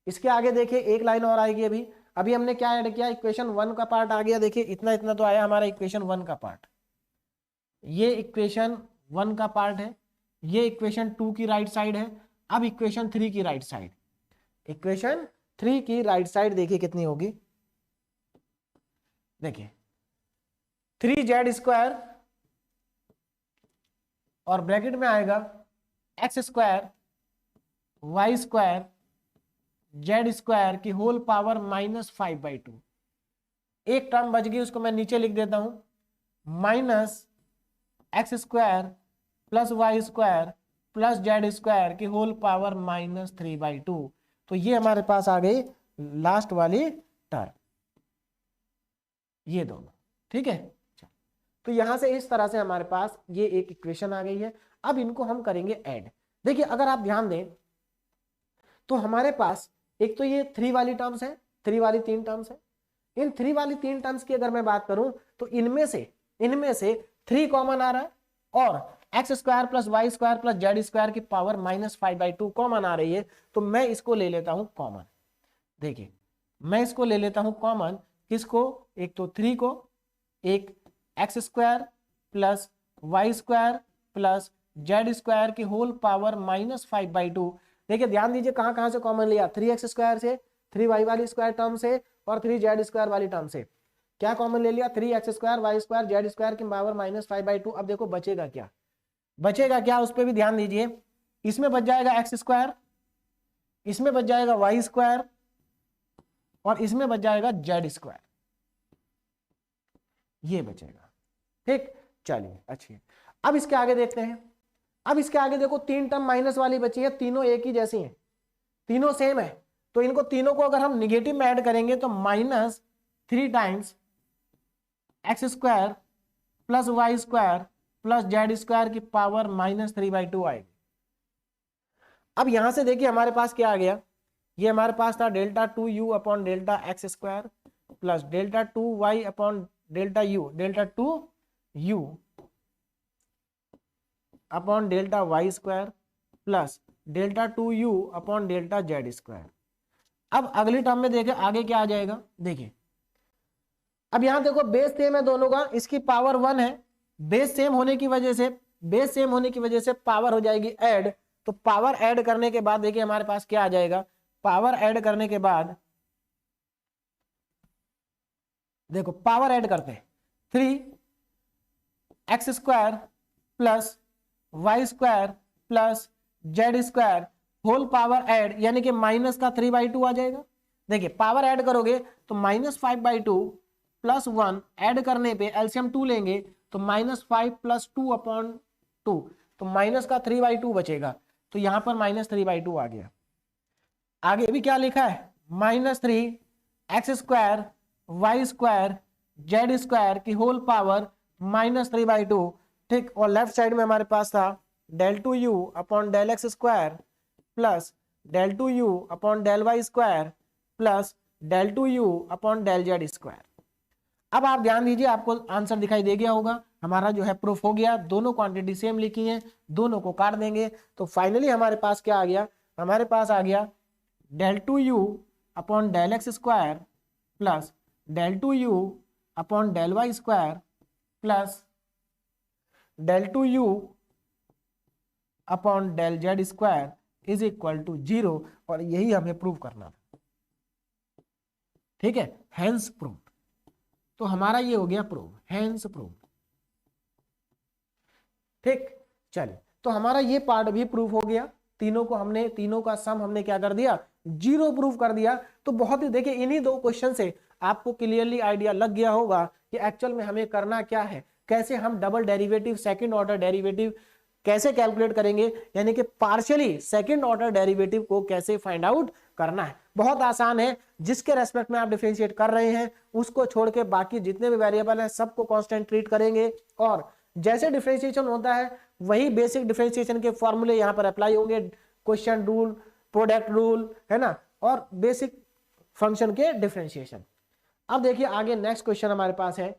इसके आगे देखिए एक लाइन और आएगी। अभी हमने क्या ऐड किया, इक्वेशन 1 का पार्ट आ गया। देखिए इतना इतना तो आया हमारा इक्वेशन 1 का पार्ट, ये इक्वेशन 1 का पार्ट है, ये इक्वेशन 2 की राइट साइड है। अब इक्वेशन 3 की राइट साइड, इक्वेशन 3 की राइट साइड देखिए कितनी होगी, देखिए 3z स्क्वायर और ब्रैकेट में आएगा x square y square z square की होल पावर -5/2। एक टर्म बच गई, उसको मैं नीचे लिख देता हूं, minus x square plus y square plus z square की होल पावर -3/2। तो ये हमारे पास आ गई लास्ट वाली टर्म, ये दोनों, ठीक है। तो यहां से इस तरह से हमारे पास ये एक इक्वेशन आ गई है। अब इनको हम करेंगे ऐड। देखिए अगर आप ध्यान दें तो हमारे पास एक तो ये 3 वाली टर्म्स है, 3 वाली 3 टर्म्स है। इन 3 वाली 3 टर्म्स की अगर मैं बात करूं तो इनमें से 3 कॉमन आ रहा है, और x square plus y square plus z square की पावर -5/2 कॉमन आ रही है। तो मैं इसको ले लेता हूं कॉमन। देखिए मैं इसको ले लेता हूं कॉमन, किसको, एक तो 3 को, एक x square plus y square plus z square की होल पावर -5/2। देखिए ध्यान दीजिए कहां कहां से कॉमन लिया, 3x स्क्वायर से, 3y वाली स्क्वायर टर्म से, और 3z स्क्वायर वाली टर्म से। क्या कॉमन ले लिया, 3x square y square z square की पावर -5/2। अब देखो बचेगा क्या, उस पर भी ध्यान दीजिए। इसमें बच जाएगा x स्क्वायर, इसमें बच जाएगा वाई स्क्वायर, और इसमें बच जाएगा जेड स्क्वायर, ये बचेगा, ठीक। चलिए अच्छी है। अब इसके आगे देखते हैं। अब इसके आगे देखो 3 टर्म माइनस वाली बची है, तीनों एक ही जैसी हैं, तीनों सेम है। तो इनको तीनों को अगर हम निगेटिव में ऐड करेंगे तो -3 times x square plus y square plus z square की पावर -3/2 आएगी। अब यहां से देखिए हमारे पास क्या आ गया, ये हमारे पास था delta 2u upon delta x square plus delta 2y upon delta u upon delta y square plus delta 2u upon delta z square. अब अगली टर्म में देखें आगे क्या आ जाएगा। देखिए अब यहां देखो बेस सेम है दोनों का, इसकी पावर 1 है, बेस सेम होने की वजह से पावर हो जाएगी ऐड, तो पावर ऐड करने के बाद देखिए हमारे पास क्या आ जाएगा, पावर ऐड करने के बाद देखो पावर ऐड करते हैं 3x² plus y² plus z² whole power add, यानी कि माइनस का 3/2 आ जाएगा। देखिए पावर ऐड करोगे तो -5/2 प्लस 1 ऐड करने पे एलसीएम 2 लेंगे तो -5 प्लस 2/2, तो माइनस का 3/2 बचेगा, तो यहां पर -3/2 आ गया। आगे भी क्या लिखा है, -3x² y² z² की होल पावर -3/2, ठीक। और लेफ्ट साइड में हमारे पास था del 2u upon del x² plus del 2u upon del y² plus del 2u upon del z²। अब आप ध्यान दीजिए, आपको आंसर दिखाई दे गया होगा, हमारा जो है प्रूफ हो गया, दोनों क्वांटिटी सेम लिखी है, दोनों को काट देंगे तो फाइनली हमारे पास क्या आ गया, हमारे पास आ गया del 2u upon del x² plus del 2u upon del y² plus del 2u upon del z² is equal to 0, और यही हमें प्रूव करना था, ठीक है, हेंस प्रूव। तो हमारा ये हो गया प्रूव, हेंस प्रूव, ठीक। चलिए तो हमारा ये पार्ट भी प्रूफ हो गया, तीनों को हमने, तीनों का सम हमने क्या कर दिया, 0 प्रूफ कर दिया। तो बहुत ही देखिए इन्हीं दो क्वेश्चन से आपको क्लियरली आइडिया लग गया होगा कि एक्चुअल में हमें करना क्या है, कैसे हम double derivative, second order derivative कैसे कैलकुलेट करेंगे, यानी कि पार्शियली सेकंड ऑर्डर डेरिवेटिव को कैसे फाइंड आउट करना है। बहुत आसान है, जिसके रेस्पेक्ट में आप डिफरेंशिएट कर रहे हैं उसको छोड़ के बाकी जितने भी वेरिएबल हैं सबको कांस्टेंट ट्रीट करेंगे, और जैसे डिफरेंशिएशन होता है वही बेसिक डिफरेंशिएशन के फॉर्मूले यहाँ पर अप्लाई होंगे, क्वेश्चन रूल, प्रोडक्ट रूल, है ना, और बेसिक फंक्शन के डिफरेंशिएशन। अब देखिए आगे नेक्स्ट क्वेश्चन हमारे पास है,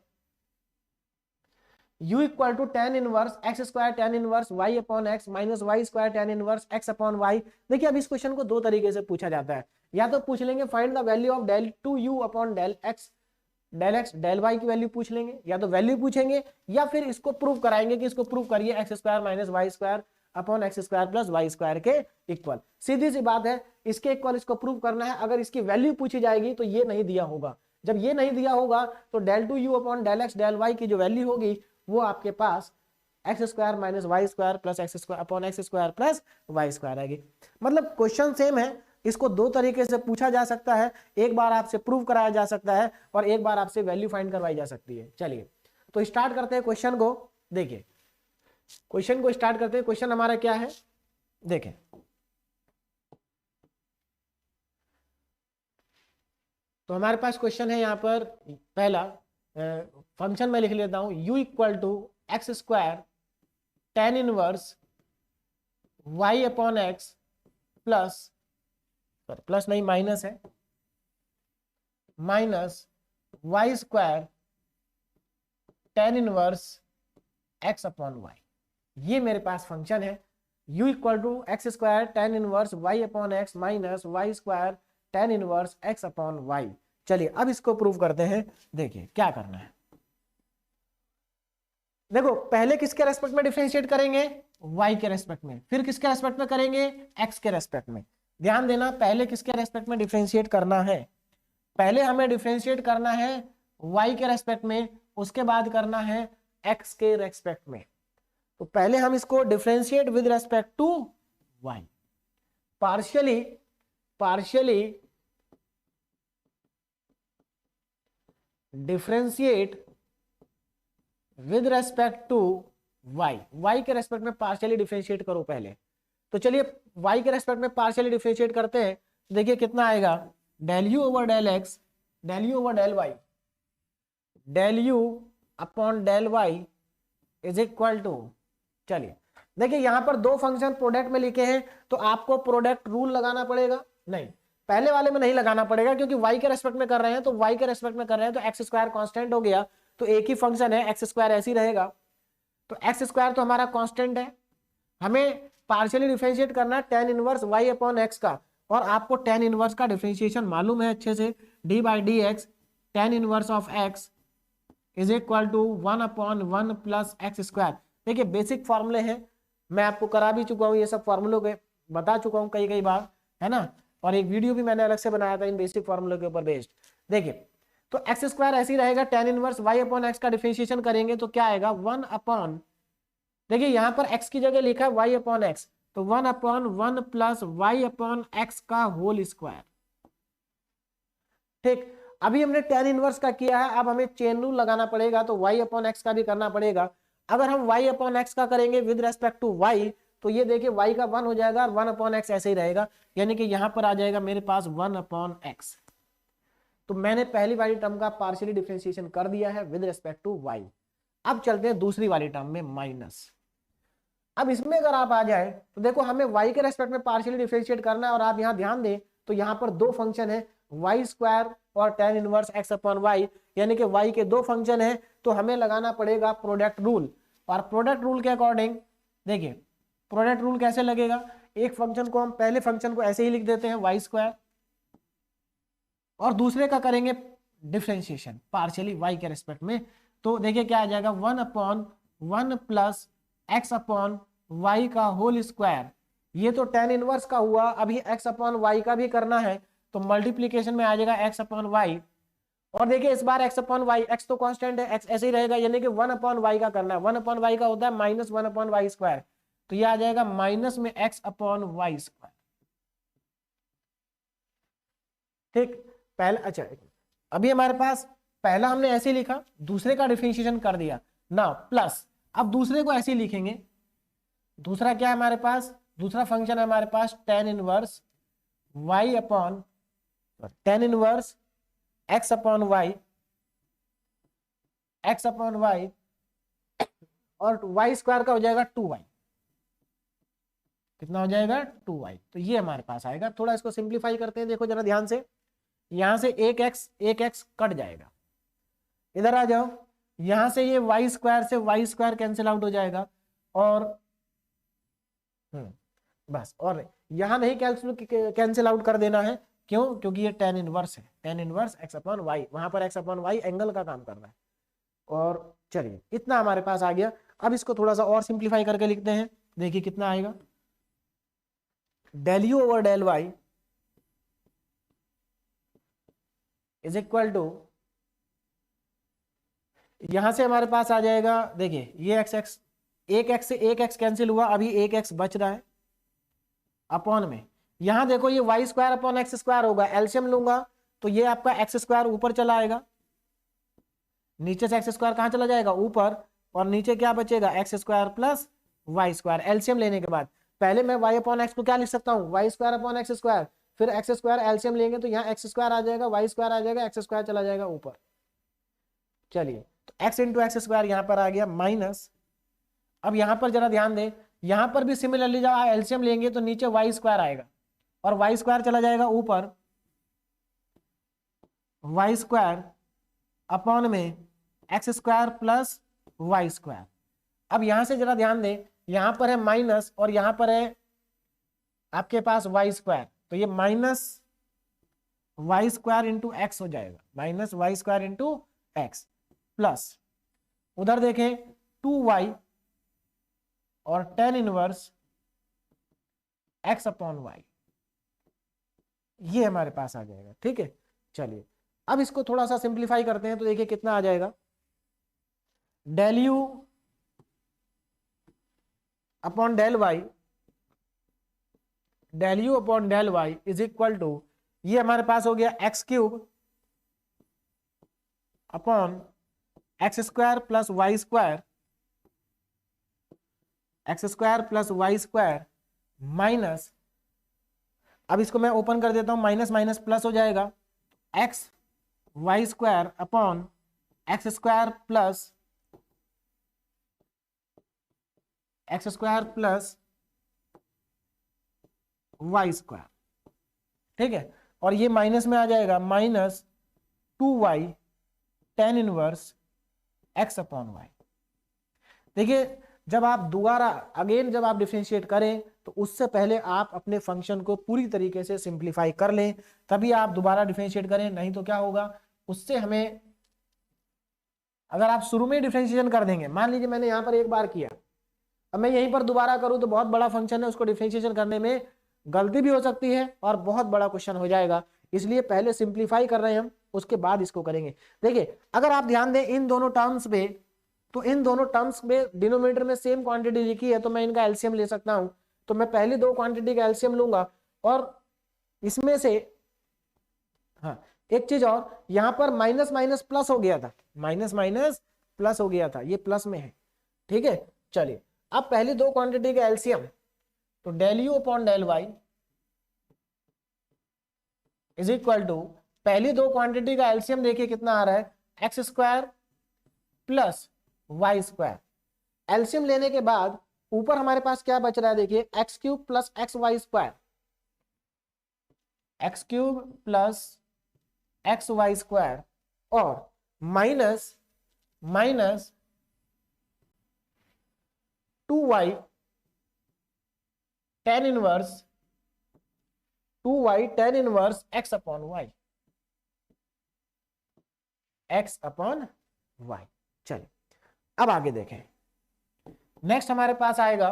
u equal to tan inverse x² tan inverse y upon x minus y² tan inverse x upon y। देखिए अब इस क्वेश्चन को दो तरीके से पूछा जाता है, या तो पूछ लेंगे find the value of del 2u upon del x del y की वैल्यू पूछ लेंगे, या तो वैल्यू पूछेंगे या फिर इसको प्रूव कराएंगे कि इसको प्रूव करिए x² minus y² upon x² plus y² के इक्वल। सीधी सी बात है, इसके इक्वल इसको प्रूव करना है। अगर इसकी वैल्यू पूछी जाएगी तो ये नहीं दिया होगा, जब ये नहीं दिया होगा तो del 2u upon del x del y की जो वैल्यू होगी वो आपके पास x² minus y² plus x² upon x² plus y² आएगी। मतलब क्वेश्चन सेम है, इसको दो तरीके से पूछा जा सकता है, एक बार आपसे प्रूव कराया जा सकता है और एक बार आपसे वैल्यू फाइंड करवाई जा सकती है। चलिए तो स्टार्ट करते हैं क्वेश्चन को। देखिए क्वेश्चन को स्टार्ट करते हैं, क्वेश्चन हमारा क्या है, देखें तो हमारे पास क्वेश्चन है यहाँ पर पहला फंक्शन में लिख लेता हूं, u equal to x² tan inverse y upon x plus नहीं माइनस है, minus y² tan inverse x upon y। ये मेरे पास फंक्शन है, u equal to x² tan inverse y upon x minus y² tan inverse x upon y। चलिए अब इसको प्रूव करते हैं। देखिए क्या करना है, देखो पहले किसके रेस्पेक्ट में डिफरेंशिएट करेंगे, y के रेस्पेक्ट में, फिर किसके रेस्पेक्ट में करेंगे, x के रेस्पेक्ट में। ध्यान देना, पहले किसके रेस्पेक्ट में डिफरेंशिएट करना है, पहले हमें डिफरेंशिएट करना है y के रेस्पेक्ट में, उसके बाद करना है x के रेस्पेक्ट में। तो पहले हम इसको differentiate with respect to y, partially differentiate with respect to y के रेस्पेक्ट में पार्शियली डिफरेंशिएट करो पहले। तो चलिए y के रेस्पेक्ट में पार्शियली डिफरेंशिएट करते हैं, देखिए कितना आएगा, del u over del x, del u over del y, del u upon del y is equal to, चलिए देखिए यहां पर दो फंक्शन प्रोडक्ट में लिखे हैं तो आपको प्रोडक्ट रूल लगाना पड़ेगा, नहीं पहले वाले में नहीं लगाना पड़ेगा क्योंकि y के रेस्पेक्ट में कर रहे हैं, तो y के रेस्पेक्ट में कर रहे हैं तो x² कांस्टेंट हो गया, तो एक ही फंक्शन है x² ऐसे ही रहेगा, तो x² तो हमारा कांस्टेंट है। हमें पार्शियली डिफरेंशिएट करना है tan inverse y upon x का, और आपको tan इनवर्स का डिफरेंशिएशन मालूम है अच्छे से, d by d x tan inverse of x is equal to 1 upon 1 plus x²। देखिए बेसिक फॉर्मूले हैं, मैं आपको करा भी चुका हूँ, ये सब फॉर्मूलों के बता चुका हूँ कई बार, है ना, और एक वीडियो भी मैंने अलग से बनाया था इन बेसिक फॉर्मूलों के ऊपर बेस्ड। देखिए तो एक्स स्क्वायर ऐसे ही रहेगा, tan inverse y upon x का डिफरेंशिएशन करेंगे तो क्या आएगा 1 अपॉन, देखिए यहाँ पर x की जगह लिखा है y अपॉन एक्स, तो 1 upon 1 plus y upon x का होल स्क्वायर। ठीक, अभी हमने tan इनवर्स का किया है, अब हमें चेन रूल लगाना पड़ेगा, तो y अपॉन एक्स का भी करना पड़ेगा। अगर हम y अपॉन एक्स का करेंगे विद रेस्पेक्ट टू y, तो ये देखिए y का 1 हो जाएगा और 1 अपॉन एक्स ऐसे ही रहेगा, यानी कि यहां पर आ जाएगा मेरे पास 1 अपॉन एक्स। तो मैंने पहली वाली टर्म का पार्शियली डिफरेंशिएशन कर दिया है विद रेस्पेक्ट टू y। अब चलते हैं दूसरी वाली टर्म में माइनस। अब इसमें अगर आप आ जाए तो देखो हमें y के रेस्पेक्ट में पार्शियली डिफरेंशिएट करना है, और आप यहाँ ध्यान दें तो यहाँ पर दो फंक्शन है वाई स्क्वायर और tan inverse x upon y, यानी कि y के दो फंक्शन है, तो हमें लगाना पड़ेगा प्रोडक्ट रूल। और प्रोडक्ट रूल के अकॉर्डिंग देखिए प्रोडक्ट रूल कैसे लगेगा, एक फंक्शन को हम पहले फंक्शन को ऐसे ही लिख देते हैं वाई स्क्वायर, और दूसरे का करेंगे डिफरेंशिएशन पार्शियली y के रेस्पेक्ट में, तो देखिए क्या आ जाएगा 1 upon 1 plus x upon y का होल स्क्वायर। ये तो tan इनवर्स का हुआ, अभी x अपॉन वाई का भी करना है, तो मल्टीप्लीकेशन में आ जाएगा x अपॉन वाई, और देखिए इस बार x अपॉन वाई, x तो कांस्टेंट है, x ऐसे ही रहेगा, यानी कि 1 अपॉन वाई का करना है। 1 अपॉन वाई का होता है माइनस 1 अपॉन वाई स्क्वायर, तो ये आ जाएगा माइनस में x अपॉन वाई स्क्वायर। ठीक, पहला अच्छा अभी हमारे पास पहला हमने ऐसे लिखा, दूसरे का डिफरेंशिएशन कर दिया ना, प्लस अब दूसरे को ऐसे ही लिखेंगे। दूसरा क्या है हमारे पास, दूसरा फंक्शन है हमारे पास tan inverse y upon tan inverse x upon y, x upon y, और y स्क्वायर का हो जाएगा 2y। कितना हो जाएगा 2y, तो ये हमारे पास आएगा। थोड़ा इसको सिंप्लीफाई करते हैं, देखो जरा ध्यान से, यहां से एक x कट जाएगा, इधर आ जाओ, यहां से ये y स्क्वायर से y स्क्वायर कैंसिल आउट हो जाएगा, और बस, और यहां नहीं कैंसिल आउट कर देना है, क्यों, क्योंकि ये tan इनवर्स है, tan inverse x upon y, वहां पर x अपॉन वाई एंगल का काम कर रहा है। और चलिए इतना हमारे पास आ गया। अब इसको थोड़ा सा और सिंप्लीफाई करके लिखते हैं, देखिए कितना आएगा, del u over del y is equal to, यहां से हमारे पास आ जाएगा, देखिए ये x एक x से एक x कैंसिल हुआ, अभी एक x बच रहा है अपॉन में, यहां देखो ये y square upon x square होगा, एलसीएम लूंगा तो ये आपका एक्स स्क्वायर ऊपर चला आएगा, नीचे से एक्स स्क्वायर कहां चला जाएगा ऊपर, और नीचे क्या बचेगा x square plus y square. LCM लेने के बाद पहले मैं वाई अपॉन एक्स को क्या लिख सकता हूँ, y square upon x square, फिर एक्स स्क्वायर एलसीएम लेंगे तो यहाँ एक्स स्क्वायर आ जाएगा, वाई स्क्वायर आ जाएगा, एक्स स्क्वायर चला जाएगा ऊपर। चलिए तो एक्स इंटू एक्स स्क्वायर यहाँ पर आ गया माइनस, अब यहाँ पर जरा ध्यान दें, यहाँ पर भी सिमिलरली जब एलसीएम लेंगे तो नीचे वाई स्क्वायर आएगा और वाई स्क्वायर चला जाएगा ऊपर, वाई स्क्वायर अपॉन में x square plus y square. अब यहां से जरा ध्यान दें, यहां पर है माइनस और यहां पर है आपके पास वाई स्क्वायर, तो ये minus y square into x हो जाएगा, minus y square into x, plus उधर देखें 2y और tan inverse x upon y, ये हमारे पास आ जाएगा। ठीक है, चलिए अब इसको थोड़ा सा सिंप्लीफाई करते हैं, तो देखिए कितना आ जाएगा, del u upon del y, del u upon del y is equal to, ये हमारे पास हो गया x cube upon x square plus y square, x square plus y square minus, अब इसको मैं ओपन कर देता हूं, माइनस माइनस प्लस हो जाएगा, x y square upon x square plus x square plus y square. ठीक है, और ये माइनस में आ जाएगा, minus 2y tan inverse x upon y. देखिए जब आप दोबारा अगेन जब आप डिफरेंशिएट करें तो उससे पहले आप अपने फंक्शन को पूरी तरीके से सिंप्लीफाई कर लें, तभी आप दोबारा डिफरेंशिएट करें, नहीं तो क्या होगा, उससे हमें, अगर आप शुरू में डिफरेंशिएशन कर देंगे, मान लीजिए मैंने यहां पर एक बार किया अब मैं यहीं पर दोबारा करूं तो बहुत बड़ा फंक्शन है, उसको डिफरेंशिएशन करने में गलती भी हो सकती है और बहुत बड़ा क्वेश्चन हो जाएगा, इसलिए पहले सिंप्लीफाई कर रहे हैं हम, उसके बाद इसको करेंगे। देखिए अगर आप ध्यान दें इन दोनों टर्म्स पे, तो इन दोनों टर्म्स में डिनोमिनेटर में सेम क्वांटिटी लिखी है, तो मैं इनका एलसीएम ले सकता हूं। तो मैं पहली दो क्वांटिटी का एलसीएम लूंगा, और इसमें से हाँ एक चीज और, यहां पर माइनस माइनस प्लस हो गया था, माइनस माइनस प्लस हो गया था, ये प्लस में है, ठीक है। चलिए अब पहली दो क्वांटिटी का एलसीएम, तो del u upon del y is equal to, पहली दो क्वांटिटी का एलसीएम देखिए कितना आ रहा है, x square plus y square. LCM लेने के बाद ऊपर हमारे पास क्या बच रहा है, देखिए x cube plus x y square, x cube plus x y square, और minus minus 2y tan inverse 2y tan inverse x upon y, x upon y। चलिए अब आगे देखें, नेक्स्ट हमारे पास आएगा,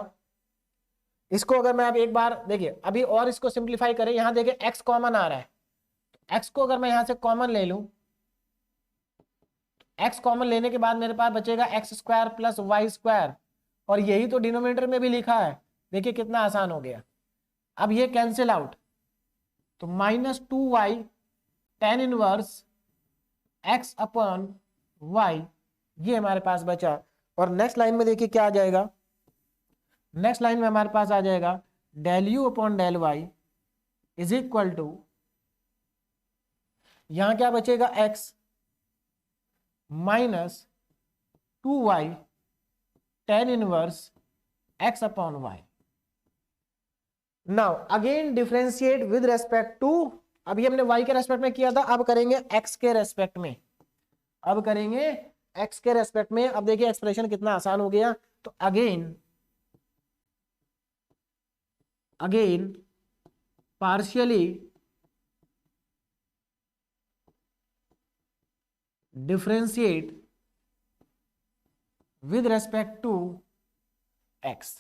इसको अगर मैं अब एक बार देखिए अभी और इसको सिंप्लीफाई करें, यहां देखिए x कॉमन आ रहा है, x को अगर मैं यहां से कॉमन ले लूं, x कॉमन लेने के बाद मेरे पास बचेगा x square plus y square, और यही तो डिनोमिनेटर में भी लिखा है, देखिए कितना आसान हो गया। अब ये कैंसिल आउट, तो minus 2y tan inverse x upon y, ये हमारे पास बचा। और नेक्स्ट लाइन में देखिए क्या आ जाएगा, नेक्स्ट लाइन में हमारे पास आ जाएगा del u upon del y is equal to, यहां क्या बचेगा x minus 2y tan inverse x upon y। Now again differentiate with respect to, अभी हमने y के रेस्पेक्ट में किया था, अब करेंगे x के रेस्पेक्ट में, अब करेंगे x के रेस्पेक्ट में। अब देखिए एक्सप्रेशन कितना आसान हो गया, तो again partially differentiate with respect to x।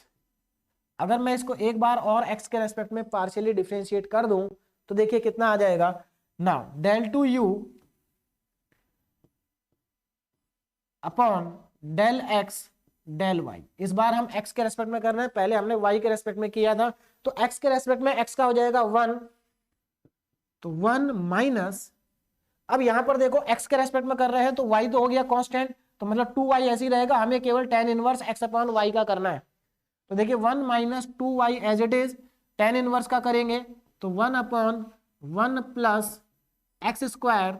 अगर मैं इसको एक बार और x के रेस्पेक्ट में पार्शियली डिफरेंशिएट कर दूं तो देखिए कितना आ जाएगा, now del two u upon del x del y। इस बार हम x के रेस्पेक्ट में कर रहे हैं, पहले हमने y के रेस्पेक्ट में किया था, तो x के रेस्पेक्ट में x का हो जाएगा 1, तो 1 माइनस, अब यहां पर देखो x के रेस्पेक्ट में कर रहे हैं तो y तो हो गया कांस्टेंट, तो मतलब 2y ऐसे ही रहेगा, हमें केवल tan inverse x upon y का करना है। तो देखिए 1 minus 2y as it is, tan inverse का करेंगे तो 1 upon 1 plus x square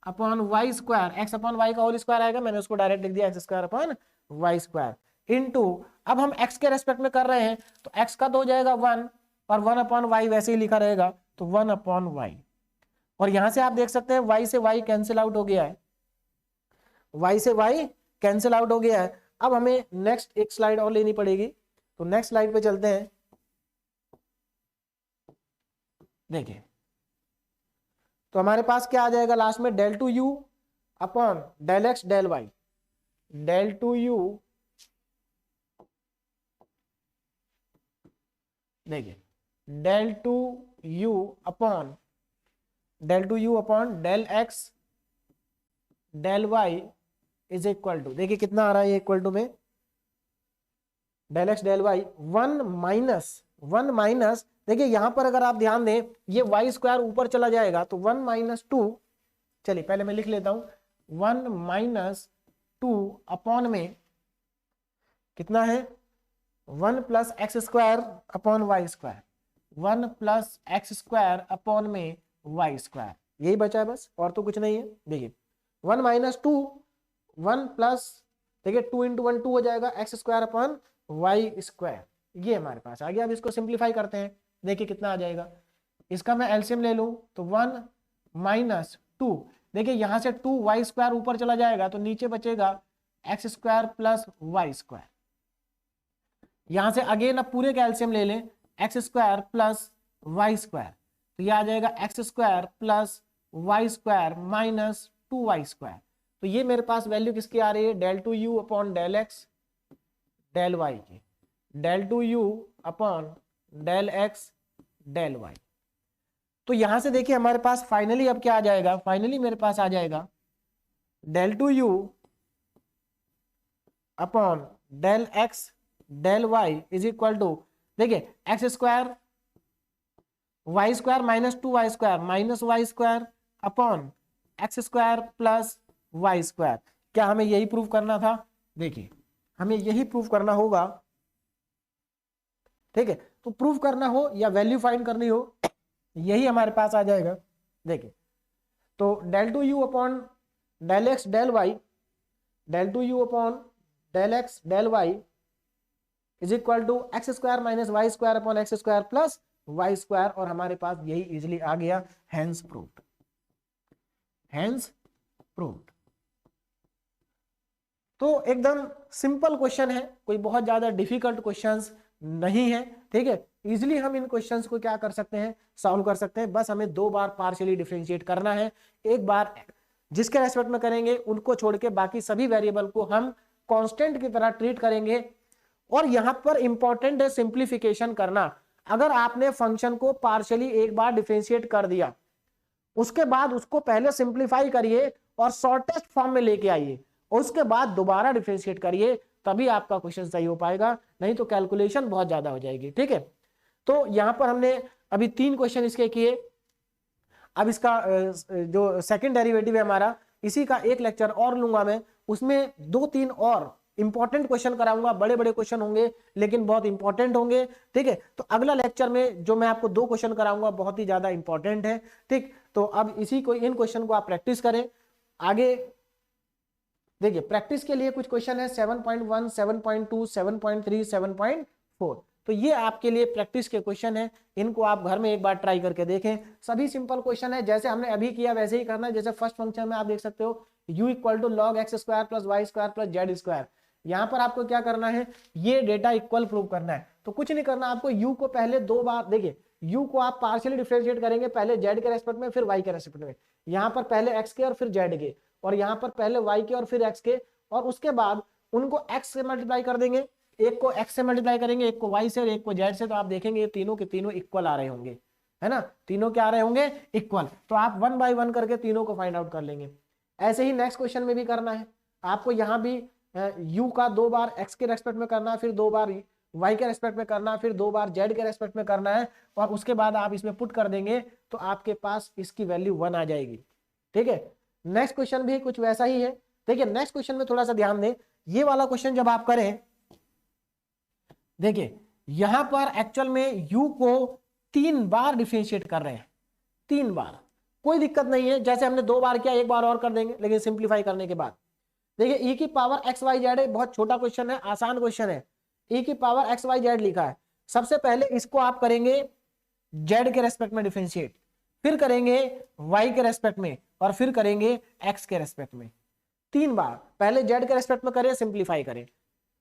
upon y square, x upon y का होल स्क्वायर आएगा, मैंने उसको डायरेक्ट लिख दिया x square upon y square into, अब हम x के रेस्पेक्ट में कर रहे हैं तो x का तो हो जाएगा 1, और 1 अपॉन वाई वैसे ही लिखा रहेगा, तो 1 अपॉन वाई। और यहां से आप देख सकते हैं y से y कैंसिल आउट हो गया है, y से y कैंसिल आउट हो गया है। अब हमें नेक्स्ट एक स्लाइड और लेनी पड़ेगी, तो नेक्स्ट स्लाइड पे चलते हैं। देखिए तो हमारे पास क्या आ जाएगा लास्ट में, del two u upon del x del y, del two u, देखिए del two u upon del x del y is equal to, देखिए कितना आ रहा है इक्वल टू में del x del y 1 minus, देखिए यहां पर अगर आप ध्यान दें ये वाई स्क्वायर ऊपर चला जाएगा तो 1 माइनस 2, चलिए पहले मैं लिख लेता हूं, 1 माइनस 2 अपॉन में कितना है 1 plus x square upon y square, 1 plus x square upon में वाई स्क्वायर, यही बचा है बस, और तो कुछ नहीं है। देखिए 1 माइनस 2 1 प्लस, देखिए 2 इंटू 1 2 हो जाएगा, x square upon y square, ये हमारे पास आ गया। अब इसको सिंप्लीफाई करते हैं, देखिए कितना आ जाएगा, इसका मैं एलसीएम ले लूं तो 1 माइनस 2, देखिए यहां से 2 वाई स्क्वायर ऊपर चला जाएगा तो नीचे बचेगा x square plus y square, यहां से अगेन अब पूरे का एलसीएम ले लें, x square plus y square, तो यह आ जाएगा x square plus y square minus 2 y square, तो ये मेरे पास वैल्यू किसकी आ रही है, del two u upon del x del y की। del 2u upon del x del y। तो यहां से देखिए हमारे पास फाइनली अब क्या आ जाएगा, फाइनली मेरे पास आ जाएगा del 2u upon del x del y is equal to, देखिए x square y square minus 2y square minus y square upon x square plus y square. क्या हमें यही प्रूव करना था? देखिए हमें यही प्रूव करना होगा, ठीक है। तो प्रूव करना हो या वैल्यू फाइंड करनी हो, यही हमारे पास आ जाएगा। देखिए तो del 2u upon del x del y, del 2u upon del x del y is equal to x square minus y square upon x square plus y square, और हमारे पास यही इजिली आ गया, हैंस प्रूव्ड, हैंस प्रूव्ड। तो एकदम सिंपल क्वेश्चन है, कोई बहुत ज्यादा डिफिकल्ट क्वेश्चंस नहीं है, ठीक है। इजिली हम इन क्वेश्चंस को क्या कर सकते हैं, सॉल्व कर सकते हैं। बस हमें 2 बार पार्शियली डिफरेंशिएट करना है, एक बार जिसके रेस्पेक्ट में करेंगे उनको छोड़ के बाकी सभी वेरिएबल को हम कांस्टेंट की तरह ट्रीट करेंगे। और यहां पर इंपॉर्टेंट है सिंप्लीफिकेशन करना। अगर आपने फंक्शन को पार्शियली एक बार डिफरेंशिएट कर दिया, उसके बाद उसको पहले सिंप्लीफाई करिए और शॉर्टेस्ट फॉर्म में लेके आइए, उसके बाद दोबारा डिफरेंशिएट करिए, तभी आपका क्वेश्चन सही हो पाएगा, नहीं तो कैलकुलेशन बहुत ज्यादा हो जाएगी, ठीक है। तो यहां पर हमने अभी 3 क्वेश्चन इसके किए। अब इसका जो सेकंड डेरिवेटिव है हमारा, इसी का एक लेक्चर और लूंगा मैं, उसमें 2-3 और इंपॉर्टेंट क्वेश्चन कराऊंगा। बड़े बड़े क्वेश्चन होंगे लेकिन बहुत इंपॉर्टेंट होंगे, ठीक है। तो अगला लेक्चर में जो मैं आपको 2 क्वेश्चन कराऊंगा बहुत ही ज्यादा इंपॉर्टेंट है, ठीक। तो अब इसी को, इन क्वेश्चन को आप प्रैक्टिस करें। आगे देखिए प्रैक्टिस के लिए कुछ क्वेश्चन है 7.1, 7.2, 7.3, 7.4। तो ये आपके लिए प्रैक्टिस के क्वेश्चन है, इनको आप घर में एक बार ट्राई करके देखें। सभी सिंपल क्वेश्चन है, जैसे हमने अभी किया वैसे ही करना है। जैसे फर्स्ट फंक्शन में आप देख सकते हो u equal to log x square plus y square plus z square. यहाँ पर आपको क्या करना है, ये डेटा इक्वल प्रूव करना है। तो कुछ नहीं करना आपको, u को पहले 2 बार, देखिए u को आप पार्शियली डिफरेंशिएट करेंगे, पहले z के रेस्पेक्ट में फिर y के रेस्पेक्ट में। यहाँ पर पहले x के और फिर z के, और यहाँ पर पहले y के और फिर x के, और उसके बाद उनको x से मल्टीप्लाई कर देंगे। एक को x से मल्टीप्लाई करेंगे, एक को y से और एक को z से। तो आप देखेंगे ये तीनों के तीनों इक्वल आ रहे होंगे, है ना, तीनों क्या आ रहे होंगे, इक्वल। तो आप 1 बाय 1 करके तीनों को फाइंड आउट कर लेंगे। ऐसे ही नेक्स्ट क्वेश्चन में भी करना है आपको। यहाँ भी u का 2 बार x के रेस्पेक्ट में करना है, फिर 2 बार y के रेस्पेक्ट में करना है, फिर 2 बार z के रेस्पेक्ट में करना है, और उसके बाद आप इसमें पुट कर देंगे तो आपके पास इसकी वैल्यू 1 आ जाएगी, ठीक है। नेक्स्ट क्वेश्चन भी कुछ वैसा ही है। देखिए नेक्स्ट क्वेश्चन में थोड़ा सा ध्यान दें, ये वाला क्वेश्चन जब आप करें, देखिए यहां पर एक्चुअल में u को 3 बार डिफरेंशिएट कर रहे हैं, 3 बार, कोई दिक्कत नहीं है। जैसे हमने 2 बार किया, 1 बार और कर देंगे, लेकिन सिंप्लीफाई करने के बाद। देखिए e की पावर एक्स वाई जेड है, बहुत छोटा क्वेश्चन है, आसान क्वेश्चन है। e की पावर एक्स वाई जेड लिखा है। सबसे पहले इसको आप करेंगे z के रेस्पेक्ट में डिफरेंशिएट, फिर करेंगे y के रेस्पेक्ट में, और फिर करेंगे x के रेस्पेक्ट में। 3 बार, पहले z के रेस्पेक्ट में करें, सिंप्लीफाई करें,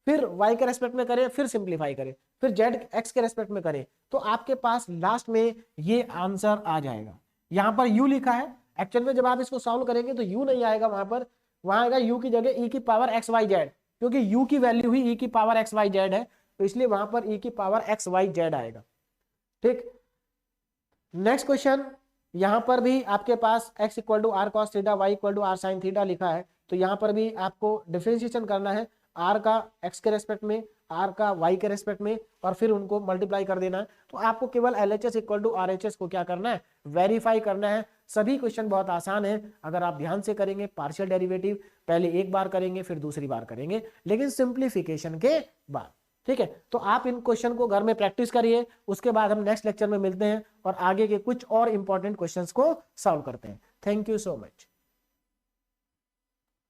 फिर y के रेस्पेक्ट में करें, फिर सिंप्लीफाई करें, फिर z x के रेस्पेक्ट में करें, तो आपके पास लास्ट में ये आंसर आ जाएगा। यहाँ पर u लिखा है, एक्चुअल में जब आप इसको सॉल्व करेंगे तो u नहीं आएगा वहां पर, वहां आएगा u की जगह e की पावर एक्स वाई जेड, क्योंकि u की वैल्यू ही e की पावर एक्स वाई जेड है, तो इसलिए वहां पर e की पावर एक्स वाई जेड आएगा, ठीक। नेक्स्ट क्वेश्चन, यहां पर भी आपके पास x equal to r cos theta, y equal to r sine theta लिखा है। तो यहाँ पर भी आपको डिफरेंशिएशन करना है, r का x के रेस्पेक्ट में, r का y के रेस्पेक्ट में, और फिर उनको मल्टीप्लाई कर देना है। तो आपको केवल LHS इक्वल टू RHS को क्या करना है, वेरीफाई करना है। सभी क्वेश्चन बहुत आसान है, अगर आप ध्यान से करेंगे। पार्शियल डेरिवेटिव पहले 1 बार करेंगे, फिर दूसरी बार करेंगे, लेकिन सिंप्लीफिकेशन के बाद, ठीक है। तो आप इन क्वेश्चन को घर में प्रैक्टिस करिए, उसके बाद हम नेक्स्ट लेक्चर में मिलते हैं और आगे के कुछ और इंपॉर्टेंट क्वेश्चंस को सॉल्व करते हैं। Thank you so much.